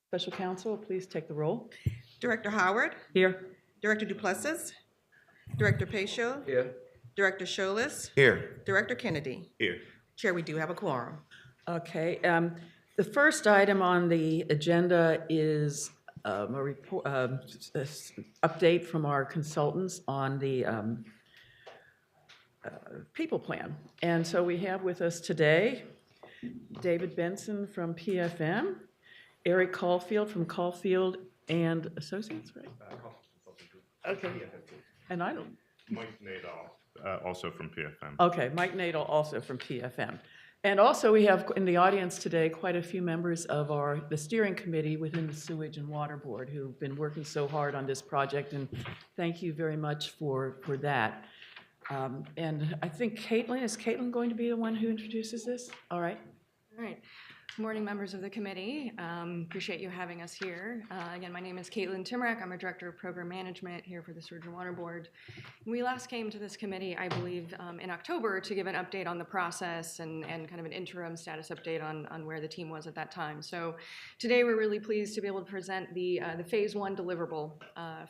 Special counsel, please take the roll. Director Howard, Here. Director Duplessis, Director Pacho, Here. Director Scholas, Here. Director Kennedy. Here. Chair, we do have a quorum. Okay. The first item on the agenda is a report, update from our consultants on the people plan. And so we have with us today David Benson from PFM, Eric Caulfield from Caulfield and Associates, right? Okay. And I don't. Mike Nadal, also from PFM. Okay, Mike Nadel, also from PFM. And also, we have in the audience today quite a few members of the steering committee within the Sewage and Water Board who've been working so hard on this project, and thank you very much for that. And I think is Caitlin going to be the one who introduces this? All right. All right. Good morning, members of the committee. Appreciate you having us here. Again, my name is Caitlin Timrack. I'm a Director of Program Management here for the Sewage and Water Board. We last came to this committee, I believe, in October to give an update on the process and kind of an interim status update on where the team was at that time. So today we're really pleased to be able to present the phase one deliverable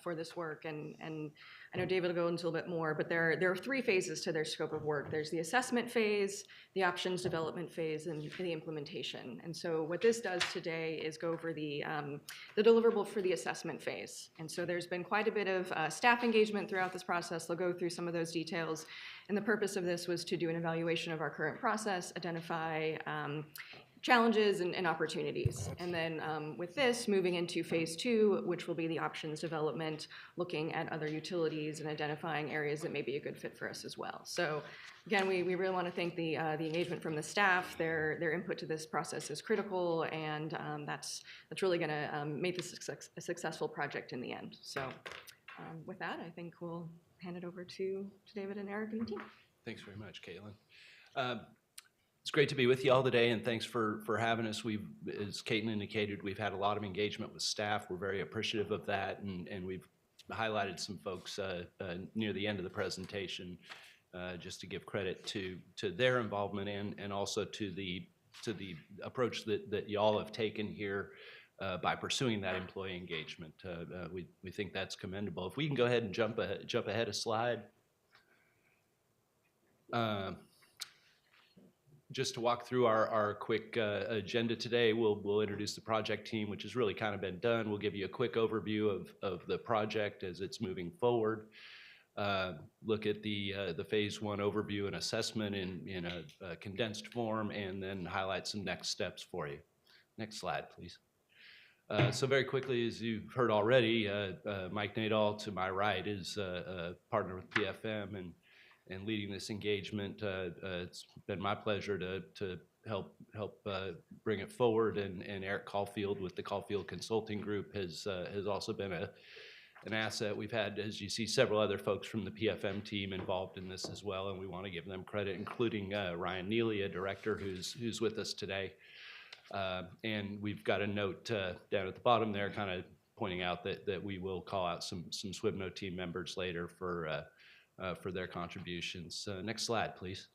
for this work. And I know David will go into a little bit more, but there are three phases to their scope of work. There's the assessment phase, the options development phase, and the implementation. And so what this does today is go over the deliverable for the assessment phase. And so there's been quite a bit of staff engagement throughout this process. They'll go through some of those details. And the purpose of this was to do an evaluation of our current process, identify challenges and opportunities. And then with this, moving into phase two, which will be the options development, looking at other utilities and identifying areas that may be a good fit for us as well. So again, we really want to thank the engagement from the staff. Their input to this process is critical, and that's really going to make this a successful project in the end. So with that, I think we'll hand it over to David and Eric and the team. Thanks very much, Caitlin. It's great to be with you all today, and thanks for having us. As Caitlin indicated, we've had a lot of engagement with staff. We're very appreciative of that, and we've highlighted some folks near the end of the presentation just to give credit to their involvement and also to the approach that y'all have taken here by pursuing that employee engagement. We think that's commendable. If we can go ahead and jump ahead a slide. Just to walk through our quick agenda today, we'll introduce the project team, which has really kind of been done. We'll give you a quick overview of the project as it's moving forward. Look at the phase one overview and assessment in a condensed form, and then highlight some next steps for you. Next slide, please. So very quickly, as you've heard already, Mike Nadal to my right is a partner with PFM and leading this engagement. It's been my pleasure to help bring it forward, and Eric Caulfield with the Caulfield Consulting Group has also been an asset. We've had, as you see, several other folks from the PFM team involved in this as well, and we want to give them credit, including Ryan Neely, a director who's with us today. And we've got a note down at the bottom there kind of pointing out that we will call out some SWBNO team members later for their contributions. Next slide, please.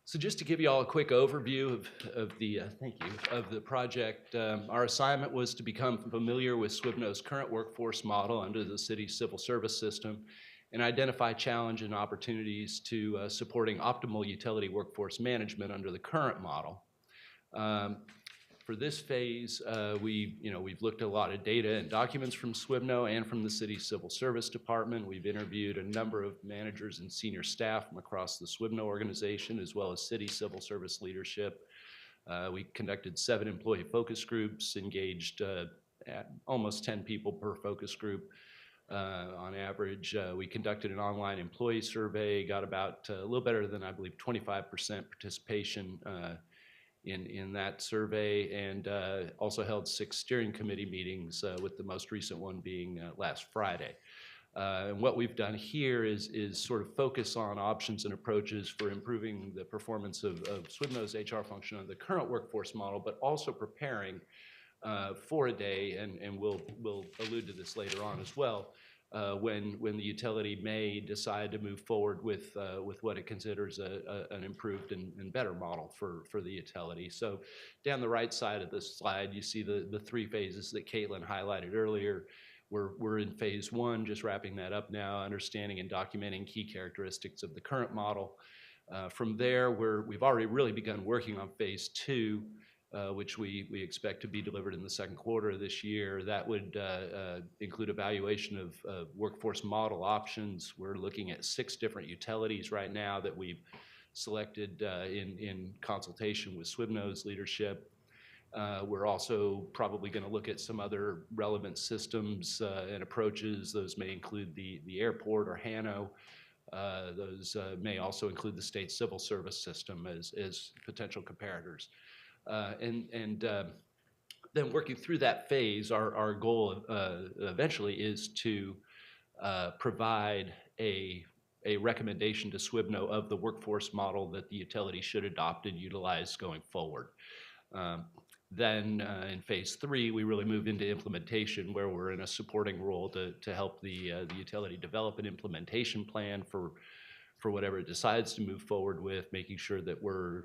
So just to give you all a quick overview of the project, our assignment was to become familiar with SWBNO's current workforce model under the city's civil service system and identify challenge and opportunities to supporting optimal utility workforce management under the current model. For this phase, we've looked at a lot of data and documents from SWBNO and from the city's civil service department. We've interviewed a number of managers and senior staff from across the SWBNO organization, as well as city civil service leadership. We conducted 7 employee focus groups, engaged at almost 10 people per focus group on average. We conducted an online employee survey, got about a little better than, I believe, 25% participation in that survey, and also held 6 steering committee meetings, with the most recent one being last Friday. And what we've done here is sort of focus on options and approaches for improving the performance of SWBNO's HR function on the current workforce model, but also preparing for a day, and we'll allude to this later on as well, when the utility may decide to move forward with what it considers an improved and better model for the utility. So down the right side of this slide, you see the three phases that Caitlin highlighted earlier. We're in phase one, just wrapping that up now, understanding and documenting key characteristics of the current model. From there, we've already really begun working on phase two, which we expect to be delivered in the second quarter of this year. That would include evaluation of workforce model options. We're looking at 6 different utilities right now that we've selected in consultation with SWBNO's leadership. We're also probably going to look at some other relevant systems and approaches. Those may include the airport or HANO. Those may also include the state civil service system as potential comparators. Then working through that phase, our goal eventually is to provide a recommendation to SWBNO of the workforce model that the utility should adopt and utilize going forward. Then in phase 3, we really move into implementation, where we're in a supporting role to help the utility develop an implementation plan for whatever it decides to move forward with, making sure that we're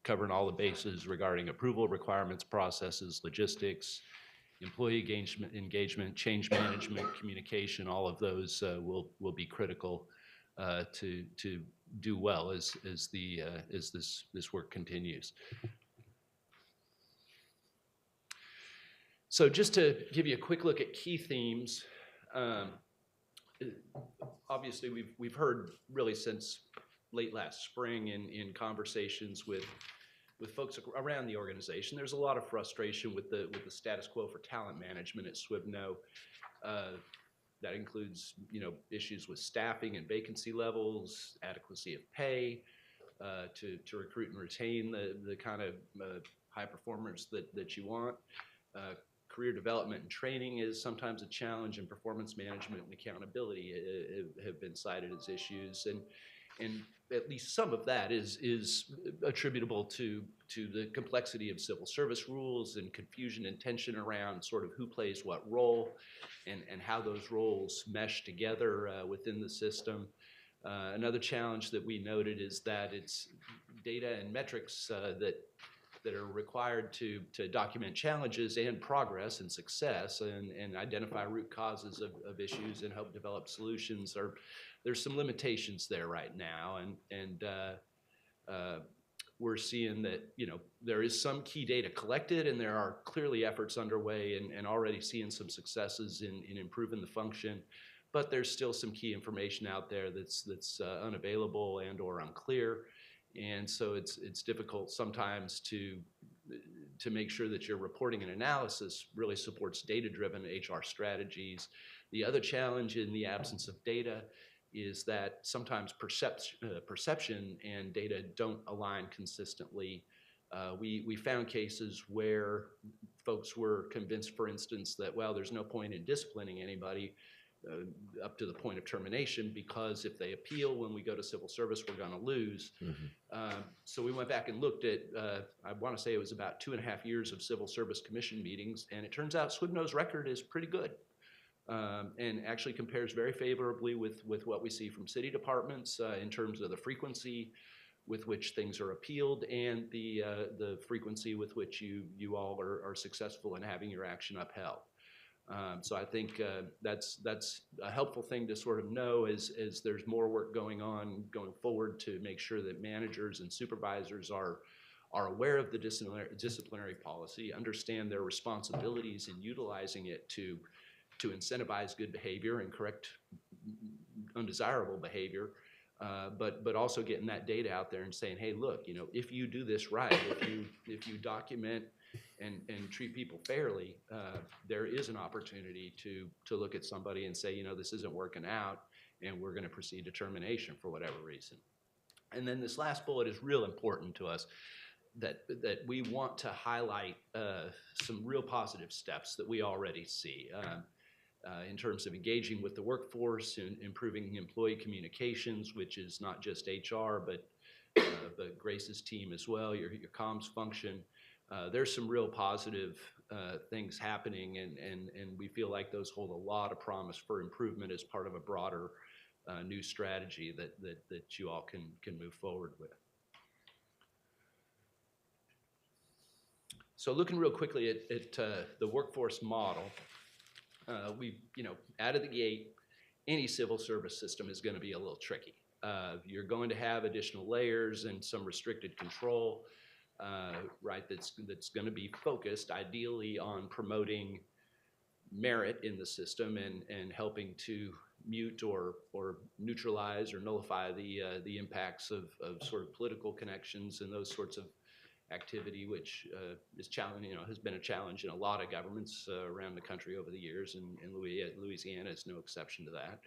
covering all the bases regarding approval requirements, processes, logistics, employee engagement, change management, communication. All of those will be critical to do well as this work continues. So just to give you a quick look at key themes, obviously we've heard really since late last spring in conversations with folks around the organization, there's a lot of frustration with the status quo for talent management at SWBNO. That includes issues with staffing and vacancy levels, adequacy of pay, to recruit and retain the kind of high performers that you want. Career development and training is sometimes a challenge, and performance management and accountability have been cited as issues. And at least some of that is attributable to the complexity of civil service rules and confusion and tension around sort of who plays what role and how those roles mesh together within the system. Another challenge that we noted is that it's data and metrics that are required to document challenges and progress and success and identify root causes of issues and help develop solutions. There's some limitations there right now, and we're seeing that there is some key data collected, and there are clearly efforts underway and already seeing some successes in improving the function, but there's still some key information out there that's unavailable and or unclear. And so it's difficult sometimes to make sure that your reporting and analysis really supports data-driven HR strategies. The other challenge in the absence of data is that sometimes perception and data don't align consistently. We found cases where folks were convinced, for instance, that, well, there's no point in disciplining anybody up to the point of termination, because if they appeal when we go to civil service, we're going to lose. So we went back and looked at, I want to say it was about 2.5 years of Civil Service Commission meetings, and it turns out SWBNO's record is pretty good, and actually compares very favorably with what we see from city departments in terms of the frequency with which things are appealed and the frequency with which you all are successful in having your action upheld. So I think that's a helpful thing to sort of know as there's more work going forward to make sure that managers and supervisors are aware of the disciplinary policy, understand their responsibilities in utilizing it to incentivize good behavior and correct undesirable behavior, but also getting that data out there and saying, hey, look, if you do this right, if you document and treat people fairly, there is an opportunity to look at somebody and say, this isn't working out, and we're going to proceed to termination for whatever reason. And then this last bullet is real important to us, that we want to highlight some real positive steps that we already see in terms of engaging with the workforce and improving employee communications, which is not just HR, but Grace's team as well, your comms function. There's some real positive things happening, and we feel like those hold a lot of promise for improvement as part of a broader new strategy that you all can move forward with. So looking real quickly at the workforce model, we, out of the gate, any civil service system is going to be a little tricky. You're going to have additional layers and some restricted control, right, that's going to be focused ideally on promoting merit in the system and helping to mute or neutralize or nullify the impacts of sort of political connections and those sorts of activity, which is challenging, has been a challenge in a lot of governments around the country over the years, and Louisiana is no exception to that.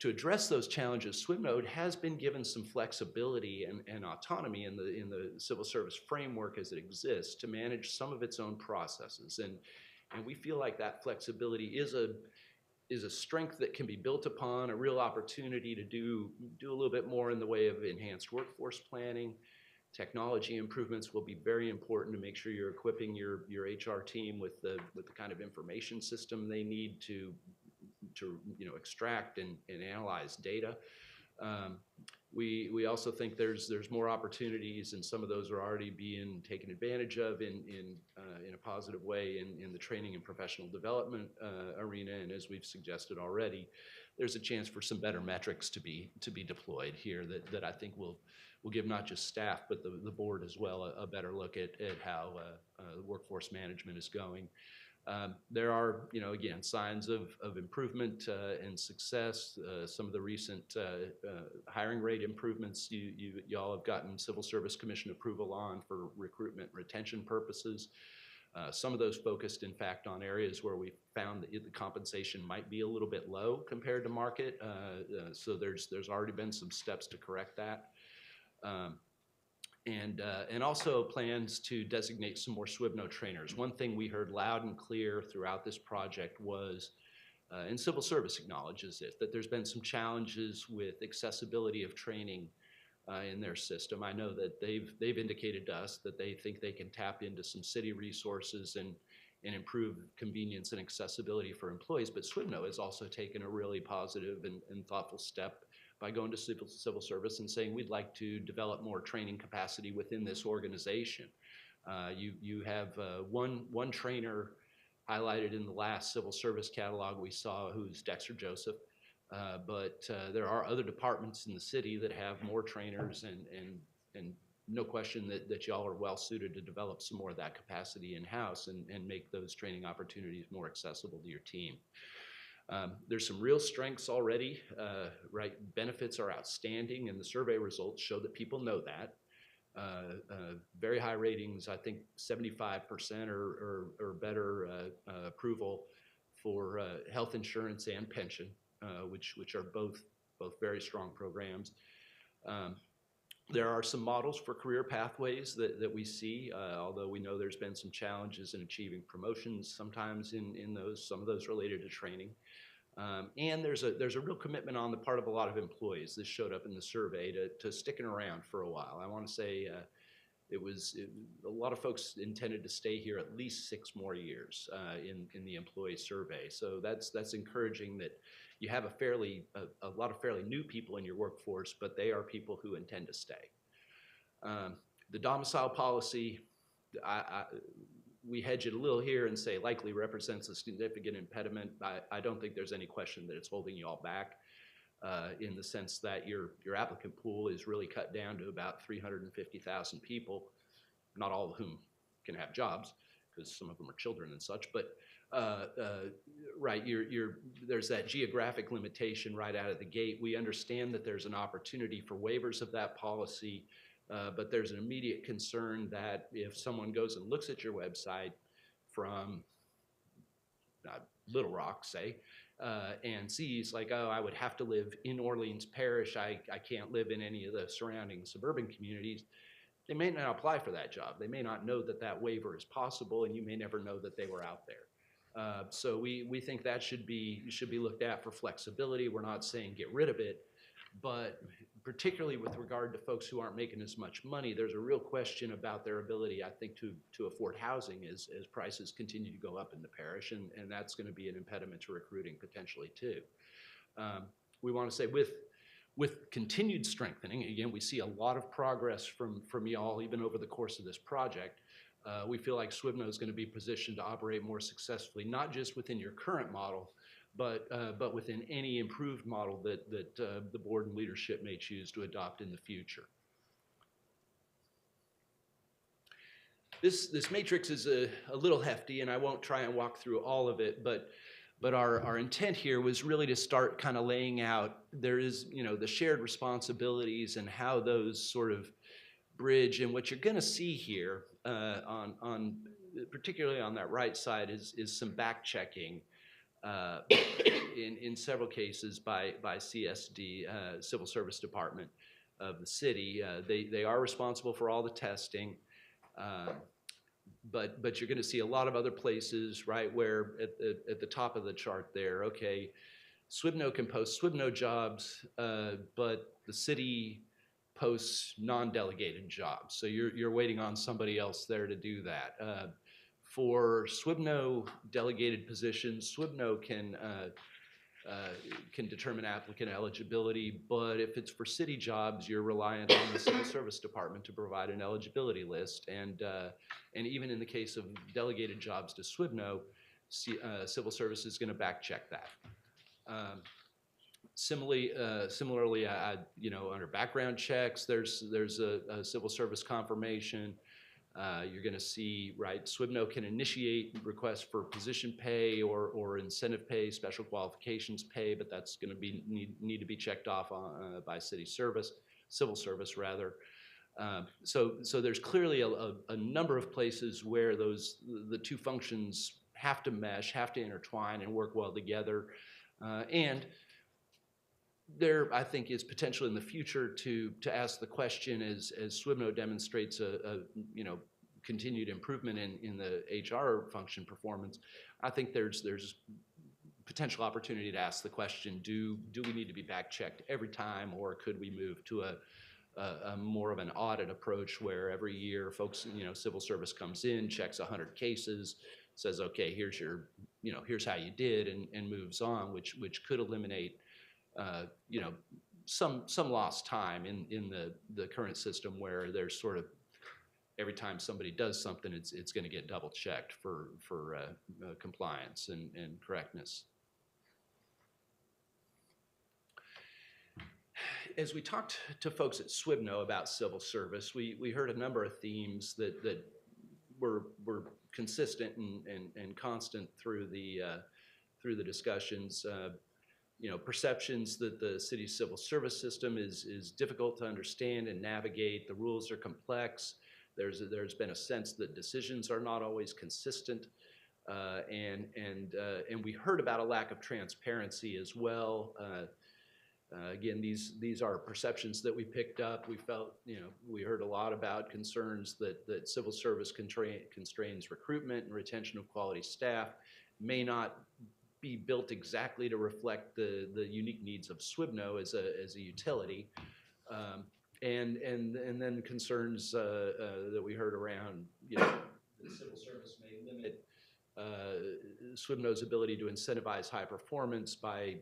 To address those challenges, SWMNode has been given some flexibility and autonomy in the civil service framework as it exists to manage some of its own processes, and we feel like that flexibility is a strength that can be built upon, a real opportunity to do a little bit more in the way of enhanced workforce planning. Technology improvements will be very important to make sure you're equipping your HR team with the kind of information system they need to extract and analyze data. We also think there's more opportunities, and some of those are already being taken advantage of in a positive way in the training and professional development arena. And as we've suggested already, there's a chance for some better metrics to be deployed here that I think will give not just staff but the board as well a better look at how workforce management is going. There are, again, signs of improvement and success. Some of the recent hiring rate improvements y'all have gotten Civil Service Commission approval on for recruitment retention purposes. Some of those focused, in fact, on areas where we found that the compensation might be a little bit low compared to market. So there's already been some steps to correct that. And also plans to designate some more SWMNode trainers. One thing we heard loud and clear throughout this project was, and civil service acknowledges it, that there's been some challenges with accessibility of training in their system. I know that they've indicated to us that they think they can tap into some city resources and improve convenience and accessibility for employees, but SWMNode has also taken a really positive and thoughtful step by going to civil service and saying we'd like to develop more training capacity within this organization. You have one trainer highlighted in the last civil service catalog we saw, who's Dexter Joseph, but there are other departments in the city that have more trainers, and no question that y'all are well suited to develop some more of that capacity in-house and make those training opportunities more accessible to your team. There's some real strengths already, right? Benefits are outstanding, and the survey results show that people know that. Very high ratings, I think 75% or better approval for health insurance and pension, which are both very strong programs. There are some models for career pathways that we see, although we know there's been some challenges in achieving promotions sometimes in some of those related to training. And there's a real commitment on the part of a lot of employees. This showed up in the survey to sticking around for a while. I want to say a lot of folks intended to stay here at least 6 more years in the employee survey. So that's encouraging that you have a lot of fairly new people in your workforce, but they are people who intend to stay. The domicile policy, we hedge it a little here and say likely represents a significant impediment. I don't think there's any question that it's holding you all back in the sense that your applicant pool is really cut down to about 350,000 people, not all of whom can have jobs because some of them are children and such, but right, there's that geographic limitation right out of the gate. We understand that there's an opportunity for waivers of that policy, but there's an immediate concern that if someone goes and looks at your website from Little Rock, say, and sees like, oh, I would have to live in Orleans Parish, I can't live in any of the surrounding suburban communities, they may not apply for that job. They may not know that that waiver is possible, and you may never know that they were out there. So we think that should be looked at for flexibility. We're not saying get rid of it, But particularly with regard to folks who aren't making as much money, there's a real question about their ability, I think, to afford housing as prices continue to go up in the parish, and that's going to be an impediment to recruiting potentially too. We want to say with continued strengthening, again, we see a lot of progress from y'all even over the course of this project. We feel like Swibno is going to be positioned to operate more successfully, not just within your current model, but within any improved model that the board and leadership may choose to adopt in the future. This matrix is a little hefty, and I won't try and walk through all of it, but our intent here was really to start kind of laying out, there is, the shared responsibilities and how those sort of bridge. And what you're going to see here particularly on that right side is some back checking in several cases by CSD, Civil Service Department of the city. They are responsible for all the testing. But you're going to see a lot of other places, right, where at the top of the chart there, okay, Swibno can post Swibno jobs, but the city posts non-delegated jobs. So you're waiting on somebody else there to do that. For Swibno delegated positions, Swibno can determine applicant eligibility, but if it's for city jobs, you're reliant on the Civil Service Department to provide an eligibility list. And even in the case of delegated jobs to Swibno, Civil Service is going to back check that. Similarly, under background checks, there's a Civil Service confirmation. You're going to see, right, Swibno can initiate requests for position pay or incentive pay, special qualifications pay, but that's going to need to be checked off by Civil Service rather. So there's clearly a number of places where the two functions have to mesh, have to intertwine and work well together. And there, I think, is potential in the future to ask the question as Swibno demonstrates a continued improvement in the HR function performance. I think there's potential opportunity to ask the question: Do we need to be back checked every time, or could we move to a more of an audit approach where every year folks, Civil Service comes in, checks 100 cases, says, okay, here's how you did, and moves on, which could eliminate some lost time in the current system where there's sort of every time somebody does something, it's going to get double checked for compliance and correctness. As we talked to folks at Swibno about Civil Service, we heard a number of themes that were consistent and constant through the discussions. Perceptions that the city's civil service system is difficult to understand and navigate. The rules are complex. There's been a sense that decisions are not always consistent, and we heard about a lack of transparency as well. Again, these are perceptions that we picked up. We felt, we heard a lot about concerns that civil service constrains recruitment and retention of quality staff, may not be built exactly to reflect the unique needs of Swibno as a utility, and then concerns that we heard around, the civil service may limit Swibno's ability to incentivize high performance by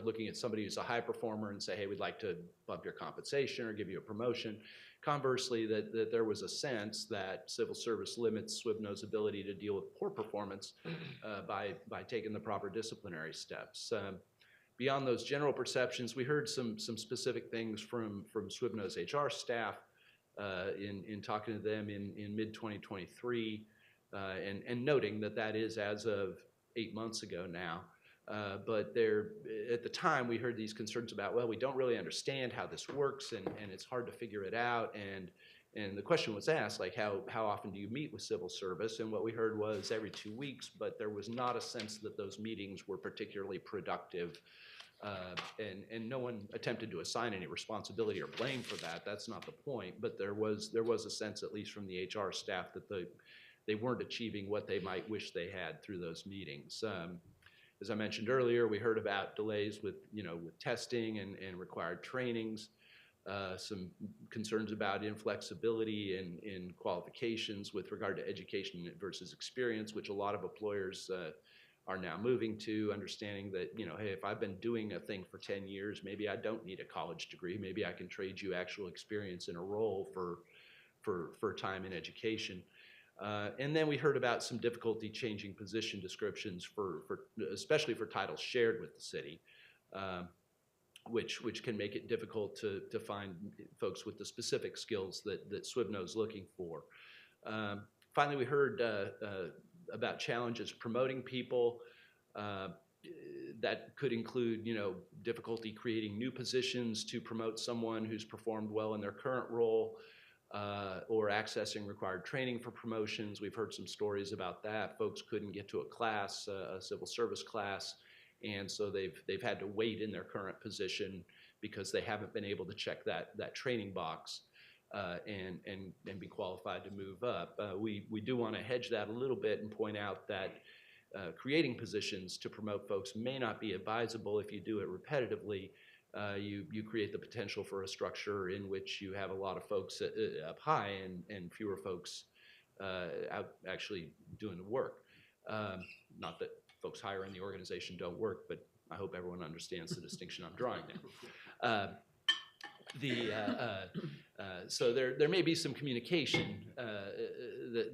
looking at somebody who's a high performer and say, hey, we'd like to bump your compensation or give you a promotion. Conversely, that there was a sense that civil service limits Swibno's ability to deal with poor performance by taking the proper disciplinary steps. Beyond those general perceptions, we heard some specific things from Swibno's HR staff in talking to them in mid-2023 and noting that is as of 8 months ago now. But at the time, we heard these concerns about, well, we don't really understand how this works, and it's hard to figure it out. And the question was asked, like, how often do you meet with civil service? And what we heard was every 2 weeks, but there was not a sense that those meetings were particularly productive. And no one attempted to assign any responsibility or blame for that. That's not the point. But there was a sense, at least from the HR staff, that they weren't achieving what they might wish they had through those meetings. As I mentioned earlier, we heard about delays with, with testing and required trainings, some concerns about inflexibility in qualifications with regard to education versus experience, which a lot of employers are now moving to, understanding that, hey, if I've been doing a thing for 10 years, maybe I don't need a college degree. Maybe I can trade you actual experience in a role for time in education. And then we heard about some difficulty changing position descriptions especially for titles shared with the city, which can make it difficult to find folks with the specific skills that SWBNO is looking for. Finally, we heard about challenges promoting people. That could include, difficulty creating new positions to promote someone who's performed well in their current role, or accessing required training for promotions. We've heard some stories about that. Folks couldn't get to a class, a civil service class, and so they've had to wait in their current position because they haven't been able to check that training box and be qualified to move up. We do want to hedge that a little bit and point out that creating positions to promote folks may not be advisable if you do it repetitively. You create the potential for a structure in which you have a lot of folks up high and fewer folks out actually doing the work. Not that folks higher in the organization don't work, but I hope everyone understands the distinction I'm drawing there. So there may be some communication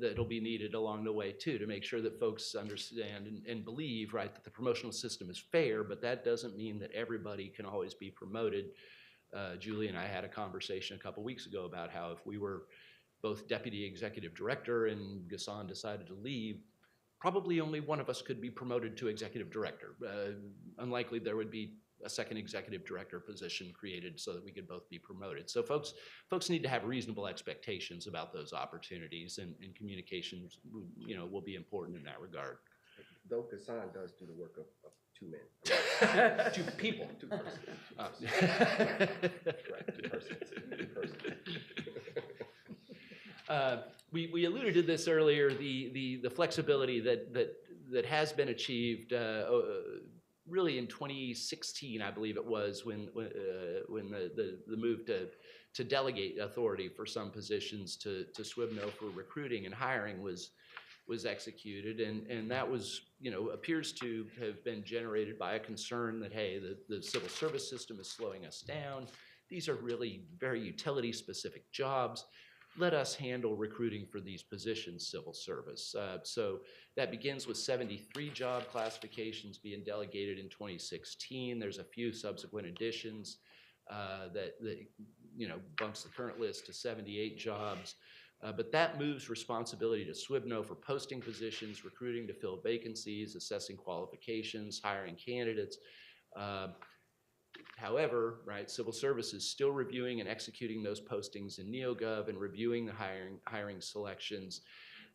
that'll be needed along the way too, to make sure that folks understand and believe, right, that the promotional system is fair, but that doesn't mean that everybody can always be promoted. Julie and I had a conversation a couple weeks ago about how if we were both deputy executive director and Ghassan decided to leave, probably only one of us could be promoted to executive director. Unlikely there would be a second executive director position created so that we could both be promoted. So folks need to have reasonable expectations about those opportunities, and communications, will be important in that regard. Though Ghassan does do the work of two men. Two people. Two persons. Right, two persons. We alluded to this earlier, the flexibility that has been achieved really in 2016, I believe it was, when the move to delegate authority for some positions to SWBNO for recruiting and hiring was executed, and that was, appears to have been generated by a concern that, hey, the civil service system is slowing us down. These are really very utility-specific jobs. Let us handle recruiting for these positions, civil service. So that begins with 73 job classifications being delegated in 2016. There's a few subsequent additions that bumps the current list to 78 jobs. But that moves responsibility to SWBNO for posting positions, recruiting to fill vacancies, assessing qualifications, hiring candidates. However, right, civil service is still reviewing and executing those postings in NeoGov and reviewing the hiring selections.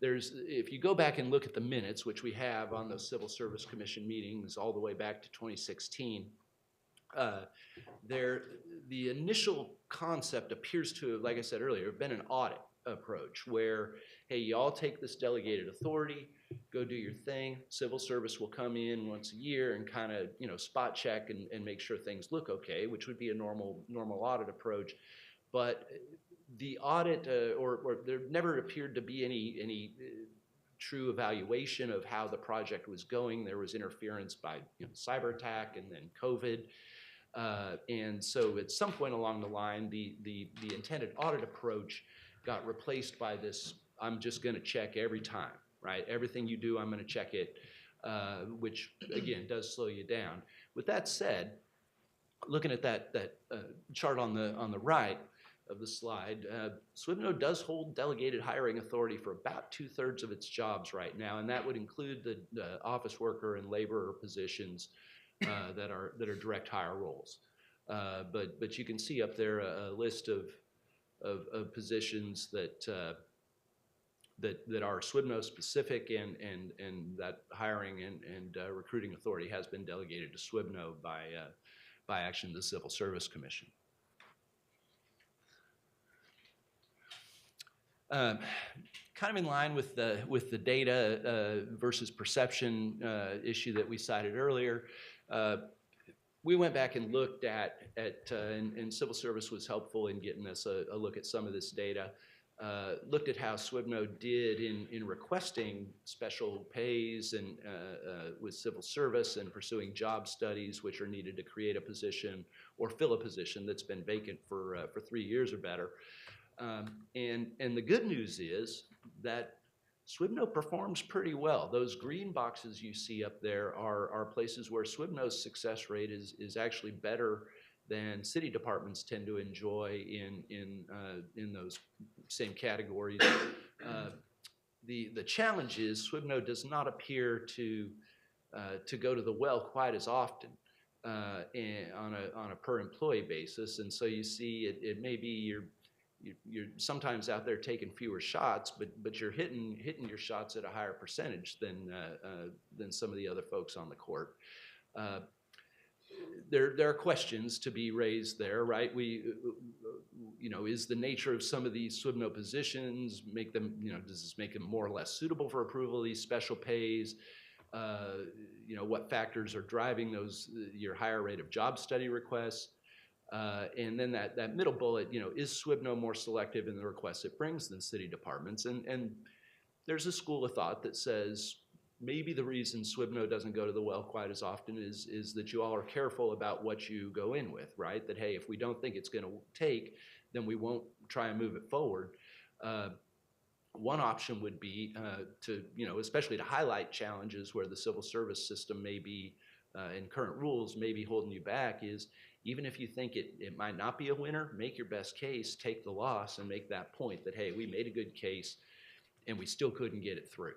If you go back and look at the minutes, which we have on those Civil Service Commission meetings all the way back to 2016, the initial concept appears to have, like I said earlier, been an audit approach where, hey, you all take this delegated authority, go do your thing. Civil service will come in once a year and kind of, spot check and make sure things look okay, which would be a normal audit approach. But the audit, or there never appeared to be any true evaluation of how the project was going. There was interference by cyber attack and then COVID. And so at some point along the line, the intended audit approach got replaced by this, I'm just going to check every time, right? Everything you do, I'm going to check it, which, again, does slow you down. With that said, looking at that chart on the right of the slide, SWBNO does hold delegated hiring authority for about 2/3 of its jobs right now, and that would include the office worker and laborer positions that are direct hire roles. But you can see up there a list of positions that are SWBNO specific, and that hiring and recruiting authority has been delegated to SWBNO by action of the Civil Service Commission. Kind of in line with the data versus perception issue that we cited earlier, we went back and looked at and Civil Service was helpful in getting us a look at some of this data. Looked at how SWBNO did in requesting special pays and with civil service and pursuing job studies which are needed to create a position or fill a position that's been vacant for 3 years or better. And the good news is that SWBNO performs pretty well. Those green boxes you see up there are places where SWBNO's success rate is actually better than city departments tend to enjoy in those same categories. The challenge is SWBNO does not appear to go to the well quite as often on a per employee basis, and so you see it may be you're sometimes out there taking fewer shots, but you're hitting your shots at a higher percentage than some of the other folks on the court. There are questions to be raised there, right? Is the nature of some of these SWBNO positions make them, does this make them more or less suitable for approval of these special pays? What factors are driving your higher rate of job study requests? And then that middle bullet, is SWBNO more selective in the requests it brings than city departments? And there's a school of thought that says maybe the reason SWBNO doesn't go to the well quite as often is that you all are careful about what you go in with, right? That, hey, if we don't think it's going to take, then we won't try and move it forward. One option would be to, especially to highlight challenges where the civil service system may be, and current rules may be holding you back, is even if you think it might not be a winner, make your best case, take the loss, and make that point that, hey, we made a good case, and we still couldn't get it through.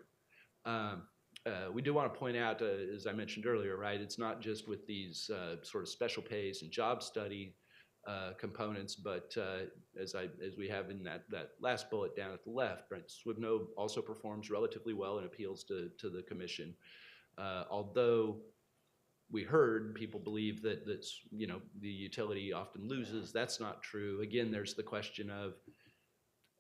We do want to point out, as I mentioned earlier, right, it's not just with these sort of special pays and job study components, but as we have in that last bullet down at the left, right, SWBNO also performs relatively well in appeals to the commission. Although we heard people believe that the utility often loses, that's not true. Again, there's the question of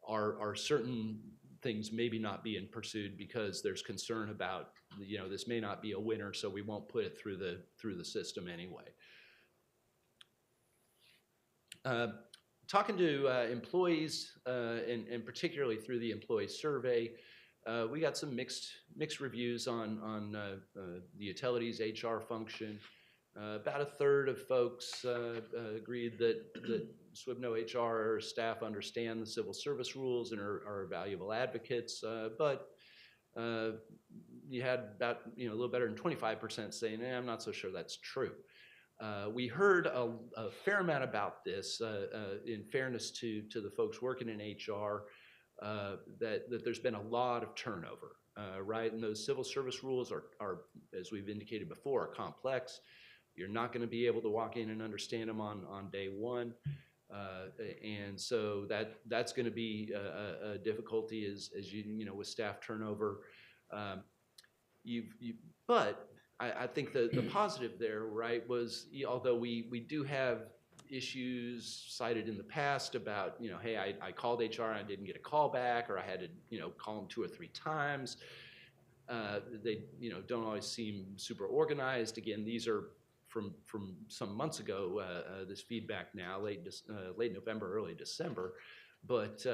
are certain things maybe not being pursued because there's concern about, this may not be a winner, so we won't put it through the system anyway. Talking to employees, and particularly through the employee survey, we got some mixed reviews on the utilities HR function. About a third of folks agreed that SWBNO HR staff understand the civil service rules and are valuable advocates, but you had about a little better than 25% saying, I'm not so sure that's true. We heard a fair amount about this in fairness to the folks working in HR, that there's been a lot of turnover, right? And those civil service rules are, as we've indicated before, are complex. You're not going to be able to walk in and understand them on day one. And so that's going to be a difficulty as with staff turnover. But I think the positive there, right, was although we do have issues cited in the past about, hey, I called HR and I didn't get a call back, or I had to, call them 2 or 3 times. They, don't always seem super organized. Again, these are from some months ago, this feedback now, late November, early December. But,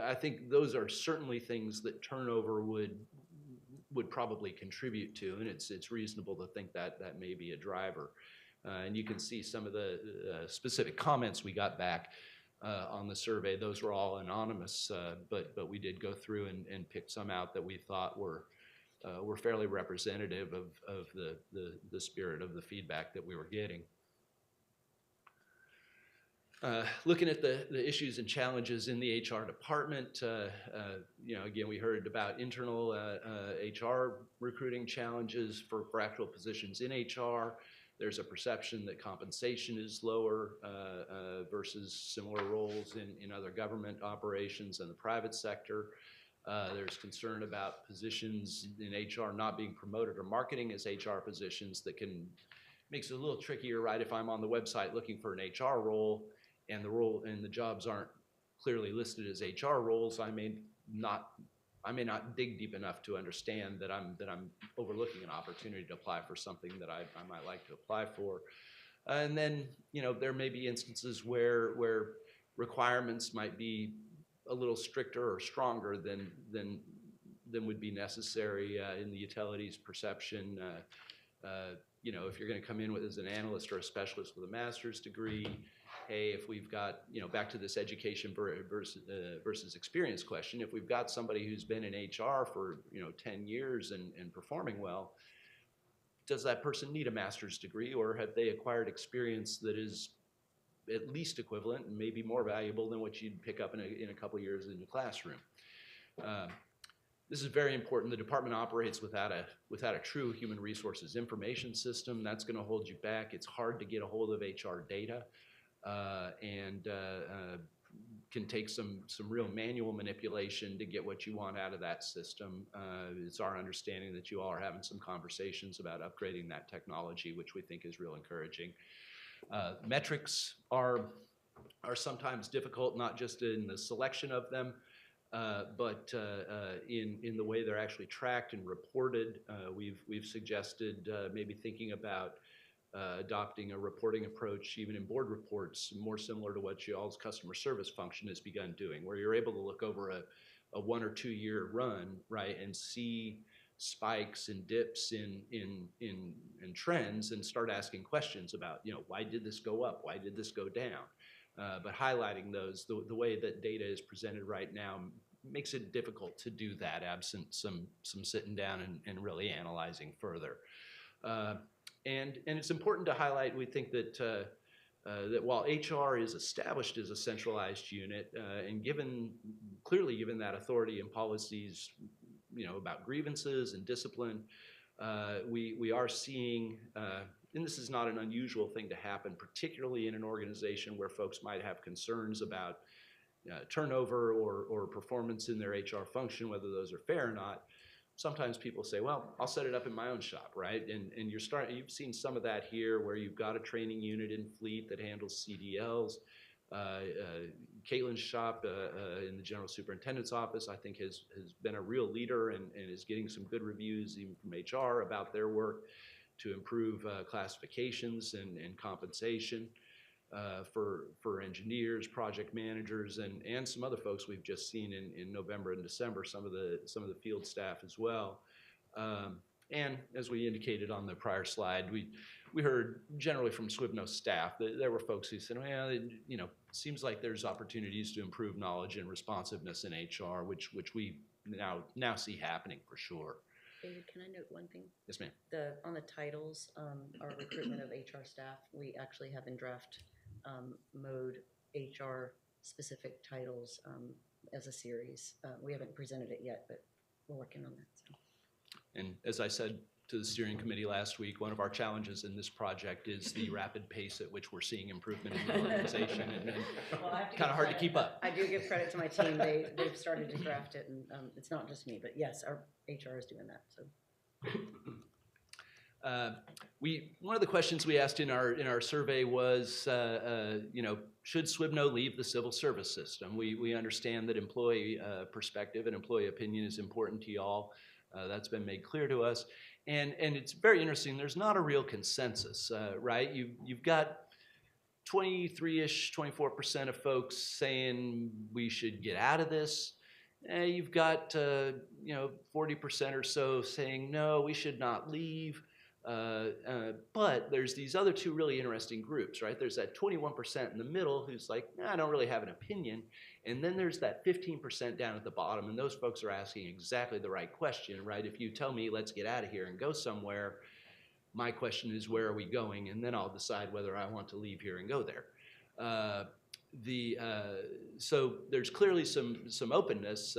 I think those are certainly things that turnover would probably contribute to, and it's reasonable to think that may be a driver. And you can see some of the specific comments we got back on the survey. Those were all anonymous, but we did go through and pick some out that we thought were fairly representative of the spirit of the feedback that we were getting. Looking at the issues and challenges in the HR department, again, we heard about internal HR recruiting challenges for actual positions in HR. There's a perception that compensation is lower versus similar roles in other government operations and the private sector. There's concern about positions in HR not being promoted or marketing as HR positions that makes it a little trickier, right? If I'm on the website looking for an HR role and the jobs aren't clearly listed as HR roles, I may not dig deep enough to understand that I'm overlooking an opportunity to apply for something that I might like to apply for. And then, there may be instances where requirements might be a little stricter or stronger than would be necessary in the utilities perception. If you're going to come in as an analyst or a specialist with a master's degree, hey, if we've got, back to this education versus experience question, if we've got somebody who's been in HR for, 10 years and performing well, does that person need a master's degree, or have they acquired experience that is at least equivalent and maybe more valuable than what you'd pick up in a couple years in the classroom? This is very important. The department operates without a true human resources information system. That's going to hold you back. It's hard to get a hold of HR data, and can take some real manual manipulation to get what you want out of that system. It's our understanding that you all are having some conversations about upgrading that technology, which we think is real encouraging. Metrics are sometimes difficult, not just in the selection of them, but in the way they're actually tracked and reported. We've suggested maybe thinking about adopting a reporting approach, even in board reports, more similar to what y'all's customer service function has begun doing, where you're able to look over a 1 or 2 year run, right, and see spikes and dips in trends, and start asking questions about, why did this go up? Why did this go down? But highlighting those, the way that data is presented right now makes it difficult to do that absent some sitting down and really analyzing further. And it's important to highlight, we think that that while HR is established as a centralized unit, and clearly given that authority and policies, about grievances and discipline, we are seeing, and this is not an unusual thing to happen, particularly in an organization where folks might have concerns about turnover or performance in their HR function, whether those are fair or not. Sometimes people say, well, I'll set it up in my own shop, right? And you've seen some of that here, where you've got a training unit in Fleet that handles CDLs. Caitlin's shop in the General Superintendent's office, I think, has been a real leader and is getting some good reviews even from HR about their work to improve classifications and compensation for engineers, project managers, and some other folks we've just seen in November and December, some of the field staff as well. And as we indicated on the prior slide, we heard generally from SWBNO staff that there were folks who said, well, seems like there's opportunities to improve knowledge and responsiveness in HR, which we now see happening for sure. David, can I note one thing? Yes, ma'am. On the titles, our recruitment of HR staff, we actually have in draft mode HR specific titles as a series. We haven't presented it yet, but we're working on that. So. And as I said to the steering committee last week, one of our challenges in this project is the rapid pace at which we're seeing improvement in the organization, and kind of hard to keep up. I do give credit to my team. They've started to draft it, and it's not just me, but yes, our HR is doing that. So. One of the questions we asked in our survey was, should SWBNO leave the civil service system? We understand that employee perspective and employee opinion is important to y'all. That's been made clear to us, and it's very interesting. There's not a real consensus, right? You've got 23-ish, 24% of folks saying we should get out of this. You've got 40% or so saying no, we should not leave. But there's these other two really interesting groups, right? There's that 21% in the middle who's like, I don't really have an opinion. And then there's that 15% down at the bottom, and those folks are asking exactly the right question, right? If you tell me, let's get out of here and go somewhere, my question is, where are we going? And then I'll decide whether I want to leave here and go there. So there's clearly some openness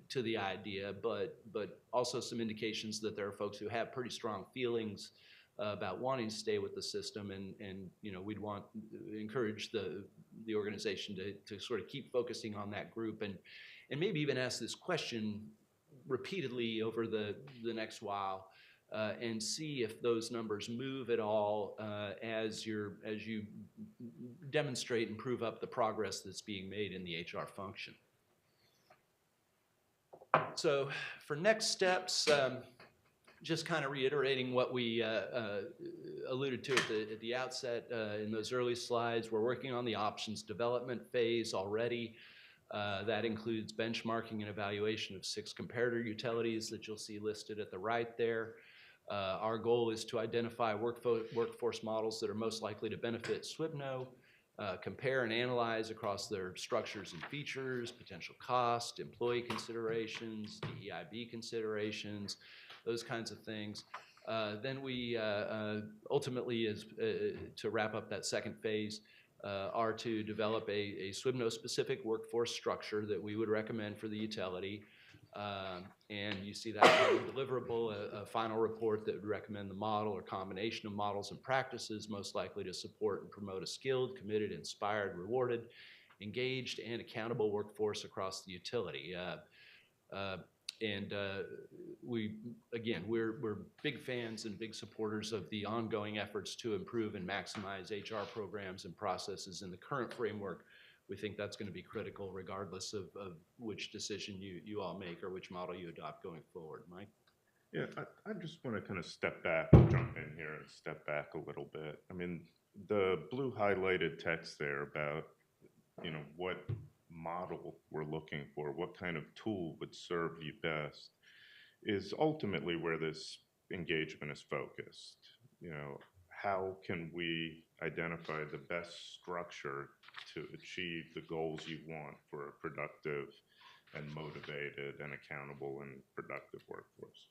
to the idea, but also some indications that there are folks who have pretty strong feelings about wanting to stay with the system, and we'd encourage the organization to sort of keep focusing on that group, and maybe even ask this question repeatedly over the next while. and see if those numbers move at all as you demonstrate and prove up the progress that's being made in the HR function. So for next steps, just kind of reiterating what we alluded to at the outset in those early slides, we're working on the options development phase already. That includes benchmarking and evaluation of 6 comparator utilities that you'll see listed at the right there. Our goal is to identify workforce models that are most likely to benefit SWBNO, compare and analyze across their structures and features, potential cost, employee considerations, DEIB considerations, those kinds of things. Then we ultimately, to wrap up that second phase, are to develop a SWBNO-specific workforce structure that we would recommend for the utility. And you see that deliverable, a final report that would recommend the model or combination of models and practices most likely to support and promote a skilled, committed, inspired, rewarded, engaged, and accountable workforce across the utility. We're big fans and big supporters of the ongoing efforts to improve and maximize HR programs and processes in the current framework. We think that's going to be critical regardless of which decision you all make or which model you adopt going forward. Mike? Yeah, I just want to kind of step back, jump in here and step back a little bit. I mean, the blue highlighted text there about, what model we're looking for, what kind of tool would serve you best, is ultimately where this engagement is focused. How can we identify the best structure to achieve the goals you want for a productive and motivated and accountable and productive workforce?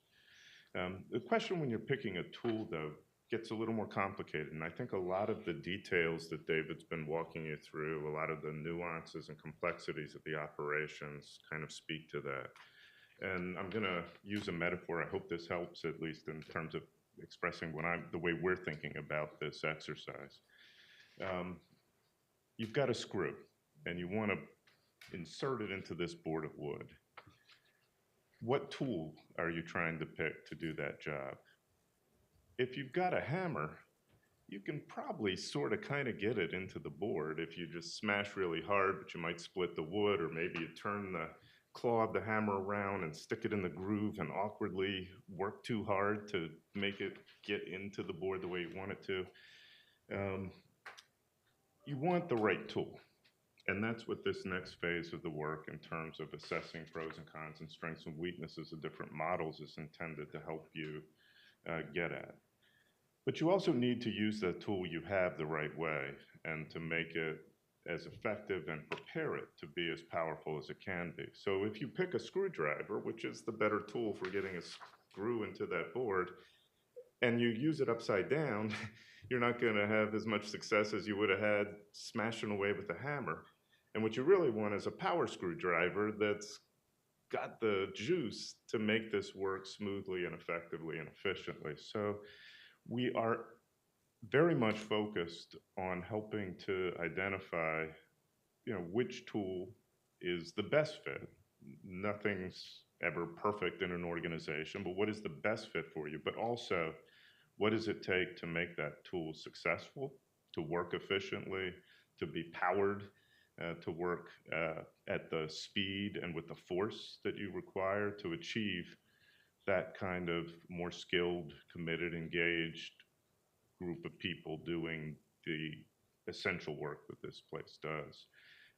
The question when you're picking a tool, though, gets a little more complicated, and I think a lot of the details that David's been walking you through, a lot of the nuances and complexities of the operations kind of speak to that. And I'm going to use a metaphor. I hope this helps, at least in terms of expressing the way we're thinking about this exercise. You've got a screw, and you want to insert it into this board of wood. What tool are you trying to pick to do that job? If you've got a hammer, you can probably sort of kind of get it into the board if you just smash really hard, but you might split the wood, or maybe you turn the claw of the hammer around and stick it in the groove and awkwardly work too hard to make it get into the board the way you want it to. You want the right tool. And that's what this next phase of the work in terms of assessing pros and cons and strengths and weaknesses of different models is intended to help you get at. But you also need to use the tool you have the right way and to make it as effective and prepare it to be as powerful as it can be. So if you pick a screwdriver, which is the better tool for getting a screw into that board, and you use it upside down, you're not going to have as much success as you would have had smashing away with a hammer. And what you really want is a power screwdriver that's got the juice to make this work smoothly and effectively and efficiently. So we are very much focused on helping to identify, which tool is the best fit. Nothing's ever perfect in an organization, but what is the best fit for you? But also, what does it take to make that tool successful, to work efficiently, to be powered, to work at the speed and with the force that you require to achieve that kind of more skilled, committed, engaged group of people doing the essential work that this place does.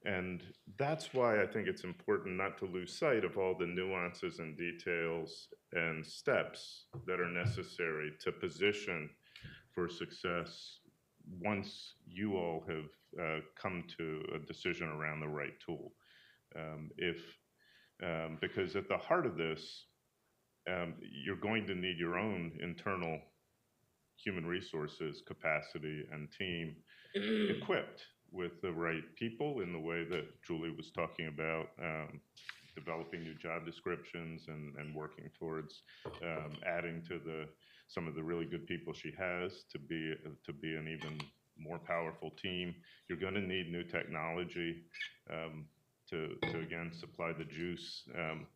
And that's why I think it's important not to lose sight of all the nuances and details and steps that are necessary to position for success once you all have come to a decision around the right tool. Because at the heart of this, you're going to need your own internal human resources capacity and team equipped with the right people in the way that Julie was talking about, developing new job descriptions and working towards adding to some of the really good people she has to be an even more powerful team. You're going to need new technology to again supply the juice.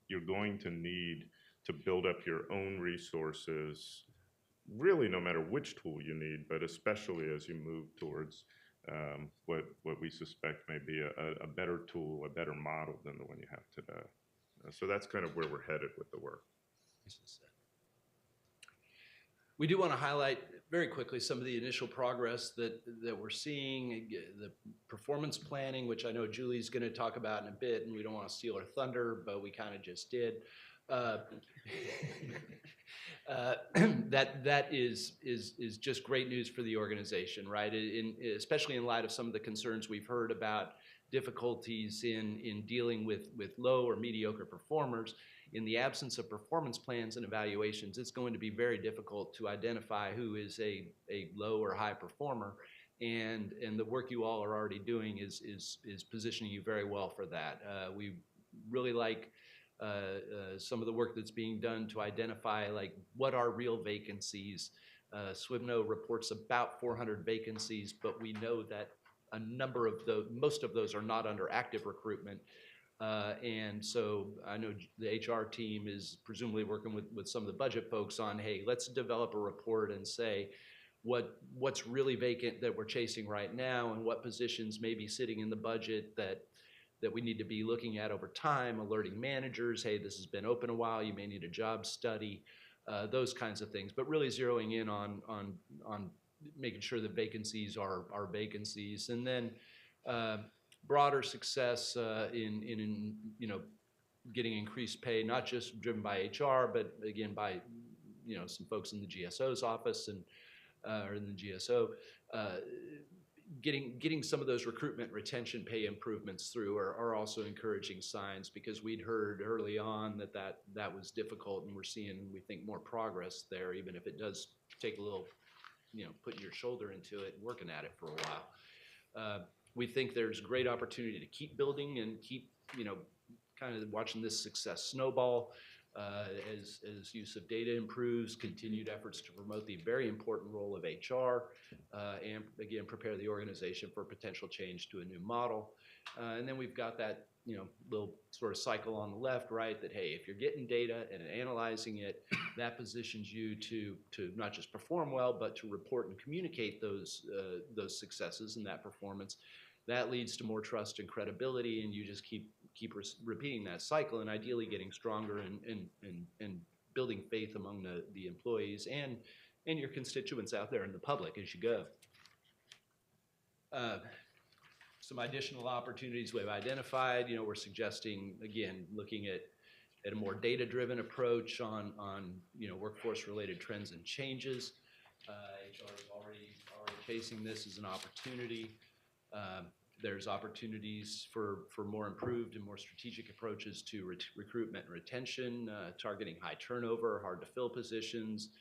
You're going to need to build up your own resources really no matter which tool you need, but especially as you move towards what we suspect may be a better tool, a better model than the one you have today. So that's kind of where we're headed with the work. We do want to highlight very quickly some of the initial progress that we're seeing. The performance planning, which I know Julie's going to talk about in a bit, and we don't want to steal her thunder, but we kind of just did. That is just great news for the organization, right? Especially in light of some of the concerns we've heard about difficulties in dealing with low or mediocre performers. In the absence of performance plans and evaluations, it's going to be very difficult to identify who is a low or high performer. And the work you all are already doing is positioning you very well for that. We really like some of the work that's being done to identify like what are real vacancies. SWBNO reports about 400 vacancies, but we know that a number of most of those are not under active recruitment. And so I know the HR team is presumably working with some of the budget folks on, hey, let's develop a report and say what's really vacant that we're chasing right now, and what positions may be sitting in the budget that we need to be looking at over time, alerting managers, hey, this has been open a while, you may need a job study, those kinds of things, but really zeroing in on making sure that vacancies are vacancies. And then broader success in getting increased pay, not just driven by HR, but again by some folks in the GSO's office and or in the GSO. Getting some of those recruitment retention pay improvements through are also encouraging signs, because we'd heard early on that was difficult, and we're seeing, we think, more progress there, even if it does take a little, putting your shoulder into it and working at it for a while. We think there's great opportunity to keep building and keep, kind of watching this success snowball as use of data improves, continued efforts to promote the very important role of HR, and again, prepare the organization for potential change to a new model. And then we've got that, little sort of cycle on the left, right, that, hey, if you're getting data and analyzing it, that positions you to not just perform well, but to report and communicate those successes and that performance. That leads to more trust and credibility, and you just keep repeating that cycle, and ideally getting stronger and building faith among the employees and your constituents out there in the public as you go. Some additional opportunities we've identified, we're suggesting, again, looking at a more data-driven approach on workforce-related trends and changes. HR is already facing this as an opportunity. There's opportunities for more improved and more strategic approaches to recruitment and retention, targeting high turnover, hard to fill positions,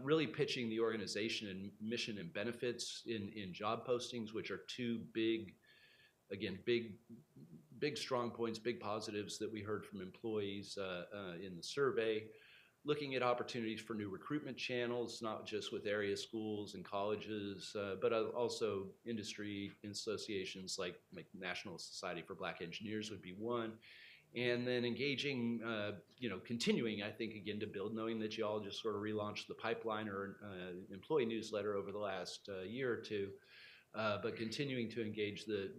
really pitching the organization and mission and benefits in job postings, which are two big strong points, big positives that we heard from employees in the survey. Looking at opportunities for new recruitment channels, not just with area schools and colleges, but also industry associations like National Society for Black Engineers would be one. And then engaging, continuing, I think, again, to build, knowing that you all just sort of relaunched the pipeline or employee newsletter over the last year or two, but continuing to engage the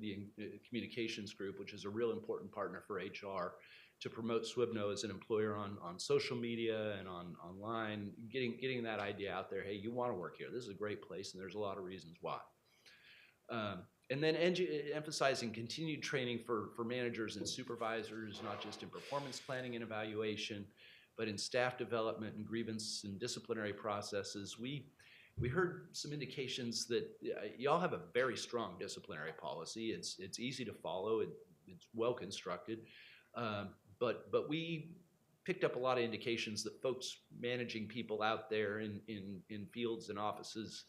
communications group, which is a real important partner for HR, to promote SWBNO as an employer on social media and online, getting that idea out there. Hey, you want to work here. This is a great place, and there's a lot of reasons why. And then emphasizing continued training for managers and supervisors, not just in performance planning and evaluation, but in staff development and grievance and disciplinary processes. We heard some indications that y'all have a very strong disciplinary policy. It's easy to follow. It's well constructed. But we picked up a lot of indications that folks managing people out there in fields and offices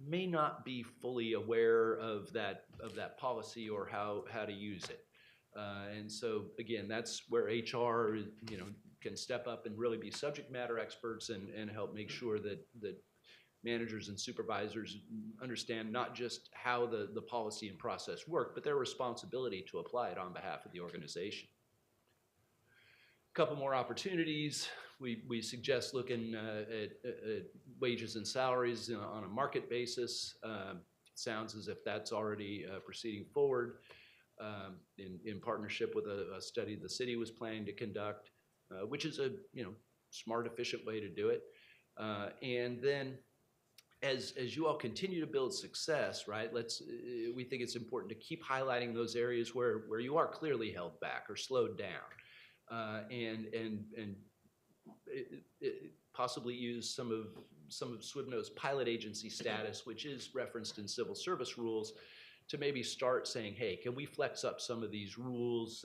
may not be fully aware of that policy or how to use it. And so again, that's where HR can step up and really be subject matter experts and help make sure that managers and supervisors understand not just how the policy and process work, but their responsibility to apply it on behalf of the organization. Couple more opportunities. We suggest looking at wages and salaries on a market basis. Sounds as if that's already proceeding forward in partnership with a study the city was planning to conduct, which is a smart, efficient way to do it. And then as you all continue to build success, right, we think it's important to keep highlighting those areas where you are clearly held back or slowed down. And possibly use some of SWBNO's pilot agency status, which is referenced in civil service rules, to maybe start saying, hey, can we flex up some of these rules?